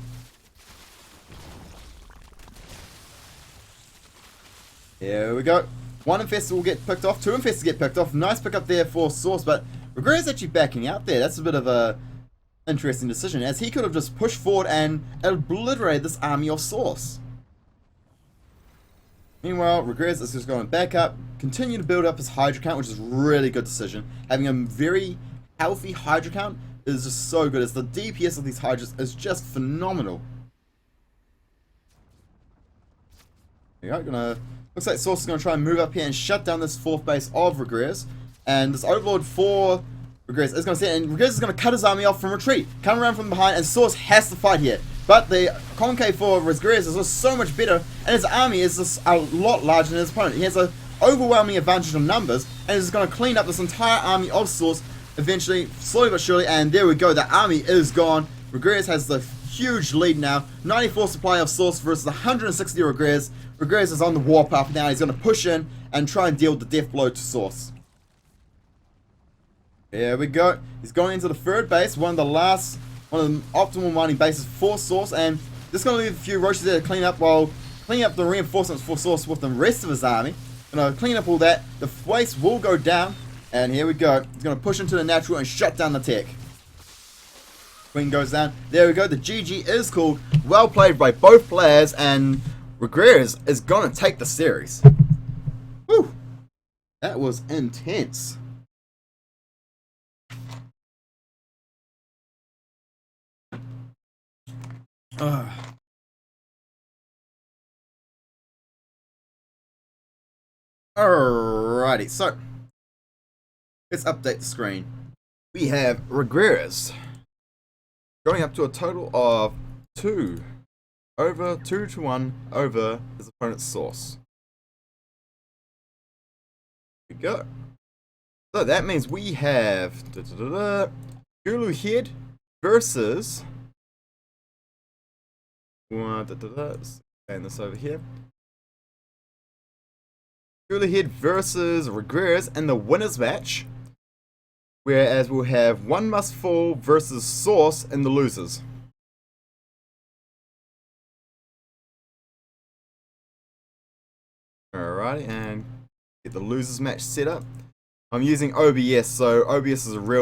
Here we go. One infestor will get picked off. Two infestors get picked off. Nice pick up there for Source, but Regrets actually backing out there. That's a bit of a interesting decision, as he could have just pushed forward and obliterated this army of Source. Meanwhile, Regrets is just going back up, continue to build up his Hydra count, which is a really good decision. Having a very healthy Hydra count is just so good, as the DPS of these Hydras is just phenomenal. There you go, looks like Source is going to try and move up here and shut down this fourth base of Regrets, and this Overlord for Regrets is going to sit, and Regrets is going to cut his army off from retreat, come around from behind, and Source has to fight here. But the concave for Regrets is just so much better, and his army is just a lot larger than his opponent. He has an overwhelming advantage on numbers, and is going to clean up this entire army of Source eventually, slowly but surely, and there we go, the army is gone. Regrets has the huge lead now, 94 supply of Source versus 160 Regrets. Regrets is on the warpath now. He's going to push in and try and deal the death blow to Source. There we go. He's going into the third base, one of the optimal mining bases for Source, and just going to leave a few roaches there to clean up while cleaning up the reinforcements for Source with the rest of his army. Going to clean up all that. The base will go down, and here we go. He's going to push into the natural and shut down the tech. Queen goes down. There we go. The GG is called. Well played by both players, and Regrets is going to take the series. Whew. That was intense. Alrighty, so let's update the screen. We have Regrets going up to a total of 2 to 1 over his opponent's Source. Here we go. So that means we have Gulu Head versus Let's expand this over here. Cooler Head versus Regress in the winners match. Whereas we'll have One Must Fall versus Source in the losers. Alrighty, and get the losers match set up. I'm using OBS, so OBS is a real